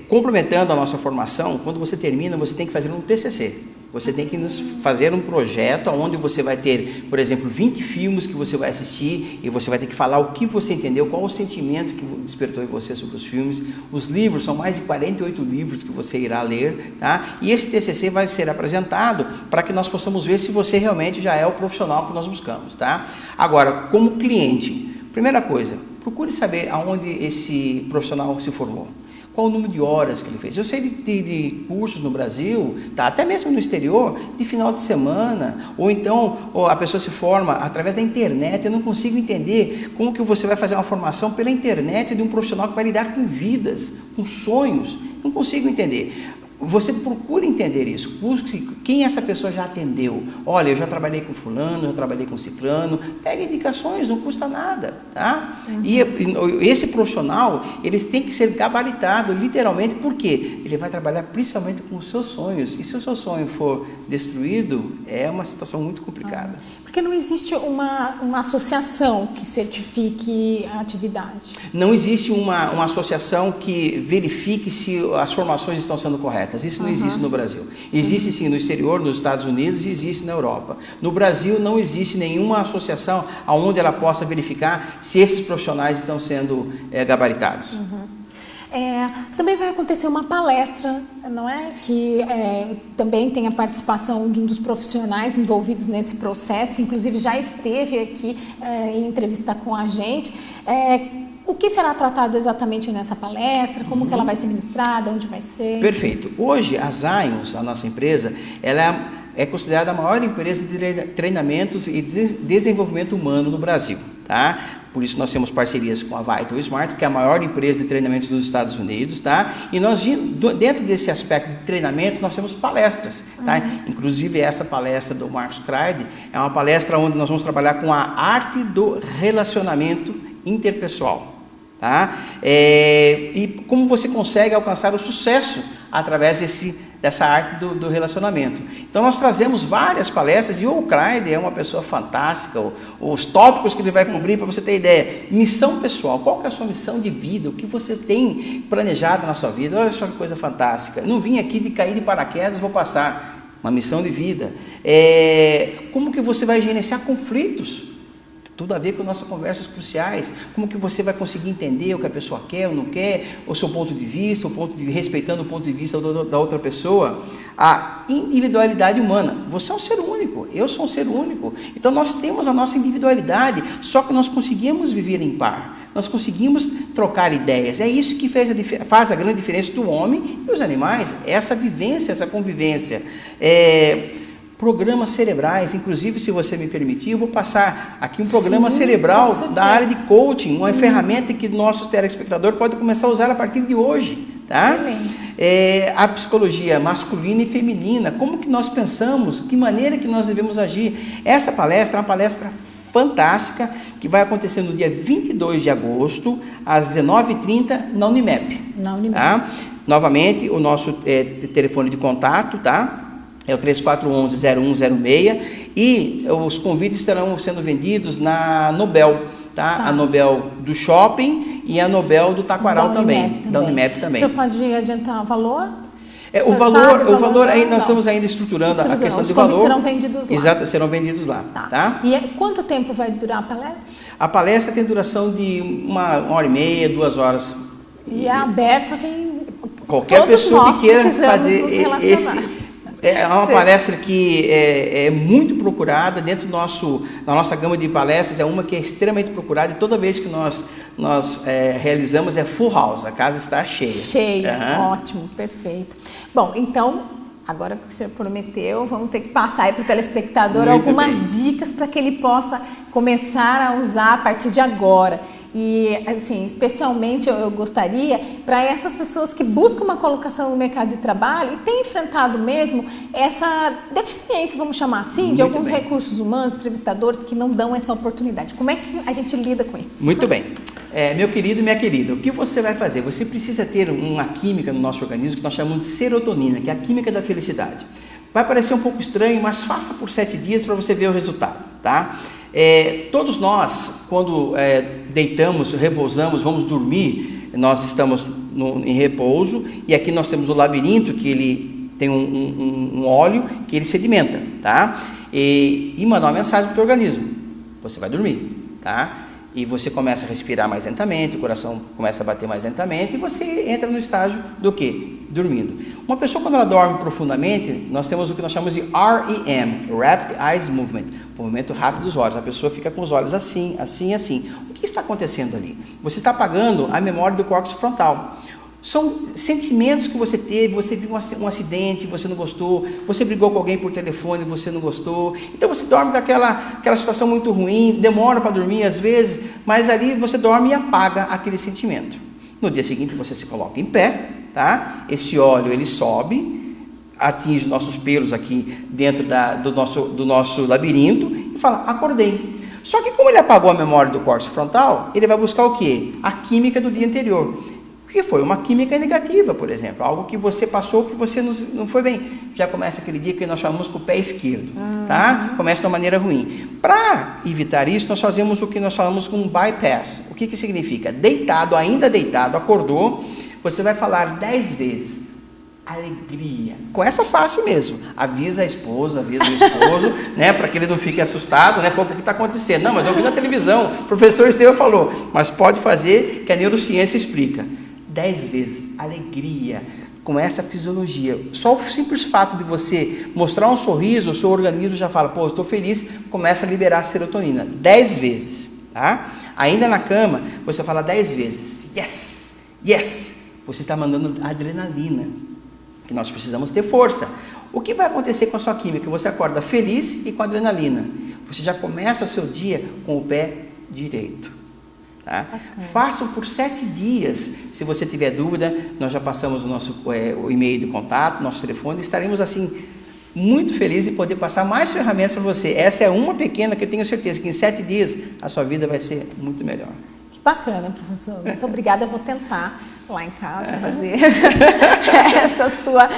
Complementando a nossa formação, quando você termina, você tem que fazer um TCC. Você tem que fazer um projeto onde você vai ter, por exemplo, 20 filmes que você vai assistir e você vai ter que falar o que você entendeu, qual o sentimento que despertou em você sobre os filmes. Os livros, são mais de 48 livros que você irá ler, tá? E esse TCC vai ser apresentado para que nós possamos ver se você realmente já é o profissional que nós buscamos, tá? Agora, como cliente, primeira coisa, procure saber aonde esse profissional se formou. Qual o número de horas que ele fez? Eu sei de cursos no Brasil, tá, até mesmo no exterior, de final de semana, ou então a pessoa se forma através da internet. Eu não consigo entender como que você vai fazer uma formação pela internet de um profissional que vai lidar com vidas, com sonhos. Não consigo entender. Você procura entender isso, busque quem essa pessoa já atendeu. Olha, eu já trabalhei com fulano, já trabalhei com ciclano, pega indicações, não custa nada, tá? E esse profissional, ele tem que ser gabaritado, literalmente, porque ele vai trabalhar principalmente com os seus sonhos, e se o seu sonho for destruído, é uma situação muito complicada. Porque não existe uma associação que certifique a atividade? Não existe uma associação que verifique se as formações estão sendo corretas. Isso não existe no Brasil. Existe sim no exterior, nos Estados Unidos, e existe na Europa. No Brasil não existe nenhuma associação onde ela possa verificar se esses profissionais estão sendo gabaritados. Também vai acontecer uma palestra, não é? Que também tem a participação de um dos profissionais envolvidos nesse processo, que inclusive já esteve aqui em entrevista com a gente. O que será tratado exatamente nessa palestra? Como que ela vai ser ministrada? Onde vai ser? Perfeito. Hoje, a Zions, a nossa empresa, ela é considerada a maior empresa de treinamentos e desenvolvimento humano no Brasil, tá? Por isso nós temos parcerias com a Vital Smart, que é a maior empresa de treinamentos dos Estados Unidos, tá? E nós, dentro desse aspecto de treinamentos, nós temos palestras, tá? Inclusive essa palestra do Marcos Craide é uma palestra onde nós vamos trabalhar com a arte do relacionamento interpessoal. Tá? E como você consegue alcançar o sucesso através dessa arte do relacionamento. Então nós trazemos várias palestras, e o Clyde é uma pessoa fantástica, os tópicos que ele vai cobrir, para você ter ideia. Missão pessoal, qual que é a sua missão de vida, o que você tem planejado na sua vida? Olha só que coisa fantástica, não vim aqui de cair de paraquedas, vou passar uma missão de vida. Como que você vai gerenciar conflitos? Tudo a ver com nossas conversas cruciais. Como que você vai conseguir entender o que a pessoa quer ou não quer, o seu ponto de vista, respeitando o ponto de vista da outra pessoa. A individualidade humana. Você é um ser único, eu sou um ser único. Então nós temos a nossa individualidade, só que nós conseguimos viver em par. Nós conseguimos trocar ideias. É isso que faz a grande diferença do homem e dos animais. Essa vivência, essa convivência. Programas cerebrais, inclusive, se você me permitir, eu vou passar aqui um programa cerebral da área de coaching, uma ferramenta que o nosso telespectador pode começar a usar a partir de hoje. Tá? Excelente. A psicologia masculina e feminina, como que nós pensamos, que maneira que nós devemos agir. Essa palestra é uma palestra fantástica, que vai acontecer no dia 22 de agosto, às 19h30, na Unimap. Tá? Novamente, o nosso telefone de contato, tá? É o 3411-0106, e os convites estarão sendo vendidos na Nobel, tá? A Nobel do Shopping e a Nobel do Taquaral também, da Unimap também. O senhor pode adiantar o valor? O valor aí nós estamos ainda estruturando a questão do valor. Os serão vendidos lá. Exato, serão vendidos lá. Tá? E quanto tempo vai durar a palestra? A palestra tem duração de uma hora e meia, 2 horas. E é aberto a quem... Qualquer pessoa que queira fazer nos relacionar. É uma palestra que é muito procurada dentro da nossa gama de palestras, é uma que é extremamente procurada e toda vez que nós realizamos é full house, a casa está cheia. Cheia, ótimo, perfeito. Bom, então, agora que o senhor prometeu, vamos ter que passar aí para o telespectador algumas dicas para que ele possa começar a usar a partir de agora. E, assim, especialmente eu gostaria para essas pessoas que buscam uma colocação no mercado de trabalho e têm enfrentado mesmo essa deficiência, vamos chamar assim, de alguns recursos humanos, entrevistadores que não dão essa oportunidade. Como é que a gente lida com isso? Muito bem. Meu querido e minha querida, o que você vai fazer? Você precisa ter uma química no nosso organismo que nós chamamos de serotonina, que é a química da felicidade. Vai parecer um pouco estranho, mas faça por 7 dias para você ver o resultado, tá? Todos nós, quando deitamos, repousamos, vamos dormir, nós estamos em repouso e aqui nós temos o labirinto que ele tem um óleo que ele sedimenta, tá? E manda uma mensagem para o teu organismo, você vai dormir, tá? E você começa a respirar mais lentamente, o coração começa a bater mais lentamente e você entra no estágio do quê? Dormindo. Uma pessoa quando ela dorme profundamente, nós temos o que nós chamamos de REM, Rapid Eye Movement, movimento rápido dos olhos. A pessoa fica com os olhos assim, assim, assim. O que está acontecendo ali? Você está apagando a memória do córtex frontal. São sentimentos que você teve, você viu um acidente, você não gostou, você brigou com alguém por telefone, você não gostou. Então você dorme com aquela situação muito ruim, demora para dormir às vezes, mas ali você dorme e apaga aquele sentimento. No dia seguinte você se coloca em pé, tá? Esse óleo ele sobe, atinge nossos pelos aqui dentro do nosso labirinto e fala, acordei. Só que como ele apagou a memória do córtex frontal, ele vai buscar o quê? A química do dia anterior. Que foi uma química negativa, por exemplo, algo que você passou que você não foi bem. Já começa aquele dia que nós chamamos com o pé esquerdo, tá? Começa de uma maneira ruim. Para evitar isso, nós fazemos o que nós falamos com bypass. O que significa? Deitado, ainda deitado, acordou, você vai falar 10 vezes, alegria. Com essa face mesmo. Avisa a esposa, avisa o esposo, né? Para que ele não fique assustado, né? Falou, o que está acontecendo? Não, mas eu vi na televisão, o professor Estevam falou, mas pode fazer que a neurociência explica. 10 vezes, alegria, com essa fisiologia. Só o simples fato de você mostrar um sorriso, o seu organismo já fala, pô, eu estou feliz, começa a liberar serotonina. 10 vezes, tá? Ainda na cama, você fala 10 vezes, yes, yes. Você está mandando adrenalina, que nós precisamos ter força. O que vai acontecer com a sua química? Você acorda feliz e com adrenalina. Você já começa o seu dia com o pé direito. Tá? Façam por 7 dias. Se você tiver dúvida, nós já passamos o e-mail de contato, nosso telefone, estaremos assim muito felizes em poder passar mais ferramentas para você. Essa é uma pequena que eu tenho certeza que em 7 dias a sua vida vai ser muito melhor. Que bacana, professor. Muito obrigada. Eu vou tentar lá em casa fazer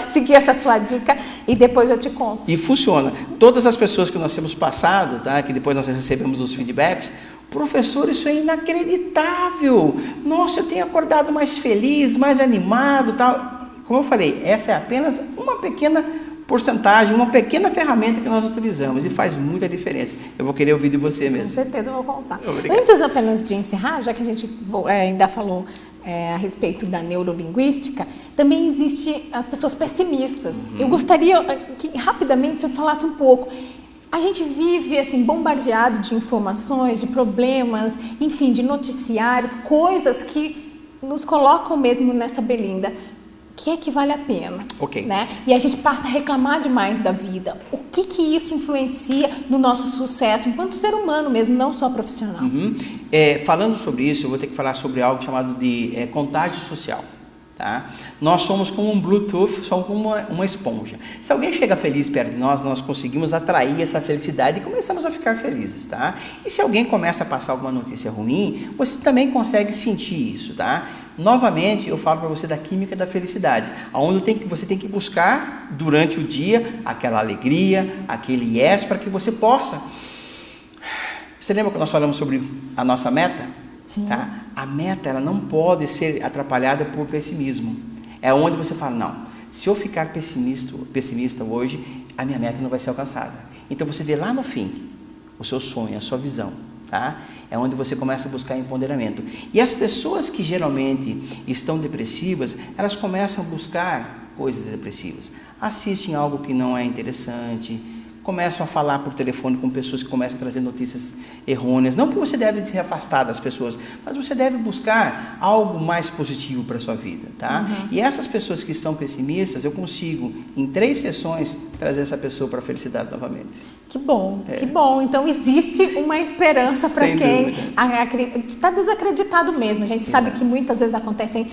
seguir essa sua dica e depois eu te conto. E funciona. Todas as pessoas que nós temos passado, tá? Que depois nós recebemos os feedbacks, professor, isso é inacreditável. Nossa, eu tenho acordado mais feliz, mais animado, tal. Como eu falei, essa é apenas uma pequena porcentagem, uma pequena ferramenta que nós utilizamos e faz muita diferença. Eu vou querer ouvir de você mesmo. Com certeza eu vou contar. Obrigado. Antes apenas de encerrar, já que a gente ainda falou a respeito da neurolinguística, também existe as pessoas pessimistas. Eu gostaria que rapidamente eu falasse um pouco. A gente vive assim bombardeado de informações, de problemas, enfim, de noticiários, coisas que nos colocam mesmo nessa belinda. O que é que vale a pena? Né? E a gente passa a reclamar demais da vida. O que isso influencia no nosso sucesso enquanto ser humano mesmo, não só profissional? Falando sobre isso, eu vou ter que falar sobre algo chamado de contágio social. Tá? Nós somos como um Bluetooth, somos como uma esponja. Se alguém chega feliz perto de nós, nós conseguimos atrair essa felicidade e começamos a ficar felizes, tá? E se alguém começa a passar alguma notícia ruim, você também consegue sentir isso, tá? Novamente, eu falo para você da química da felicidade, onde você tem que buscar durante o dia aquela alegria, aquele yes, para que você possa. Você lembra que nós falamos sobre a nossa meta? Sim. Tá? A meta ela não pode ser atrapalhada por pessimismo. É onde você fala, não, Se eu ficar pessimista hoje, a minha meta não vai ser alcançada. Então você vê lá no fim o seu sonho, a sua visão, tá? É onde você começa a buscar empoderamento. E as pessoas que geralmente estão depressivas, elas começam a buscar coisas depressivas. Assistem algo que não é interessante, começam a falar por telefone com pessoas que começam a trazer notícias errôneas. Não que você deve se afastar das pessoas, mas você deve buscar algo mais positivo para a sua vida, tá? E essas pessoas que estão pessimistas, eu consigo, em 3 sessões, trazer essa pessoa para a felicidade novamente. Que bom, que bom. Então existe uma esperança para quem está desacreditado mesmo. A gente sabe que muitas vezes acontecem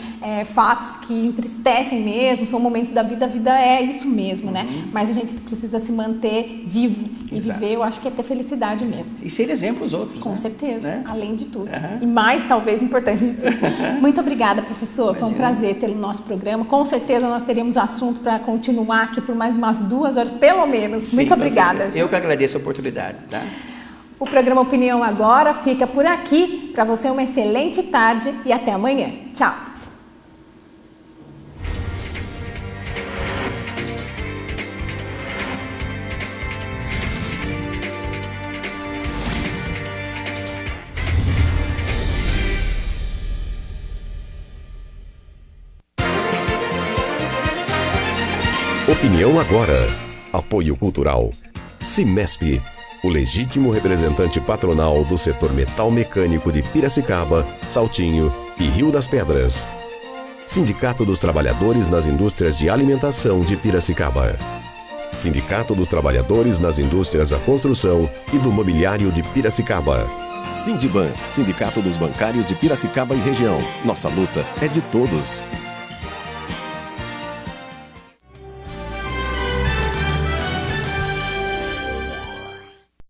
fatos que entristecem mesmo, são momentos da vida, a vida é isso mesmo, né? Mas a gente precisa se manter vivo e viver, eu acho que é ter felicidade mesmo. E ser exemplo aos outros. Com certeza, né? Além de tudo. E mais, talvez, importante de tudo. Muito obrigada, professor. Foi um prazer tê-lo no nosso programa. Com certeza nós teríamos assunto para continuar aqui por mais umas 2 horas, pelo menos. Sim, muito obrigada. Eu que agradeço a oportunidade, tá? O programa Opinião Agora fica por aqui. Para você, uma excelente tarde e até amanhã. Tchau. Opinião Agora. Apoio Cultural. Cimesp, o legítimo representante patronal do setor metal mecânico de Piracicaba, Saltinho e Rio das Pedras. Sindicato dos Trabalhadores nas Indústrias de Alimentação de Piracicaba. Sindicato dos Trabalhadores nas Indústrias da Construção e do Mobiliário de Piracicaba. Sindiban, Sindicato dos Bancários de Piracicaba e Região. Nossa luta é de todos.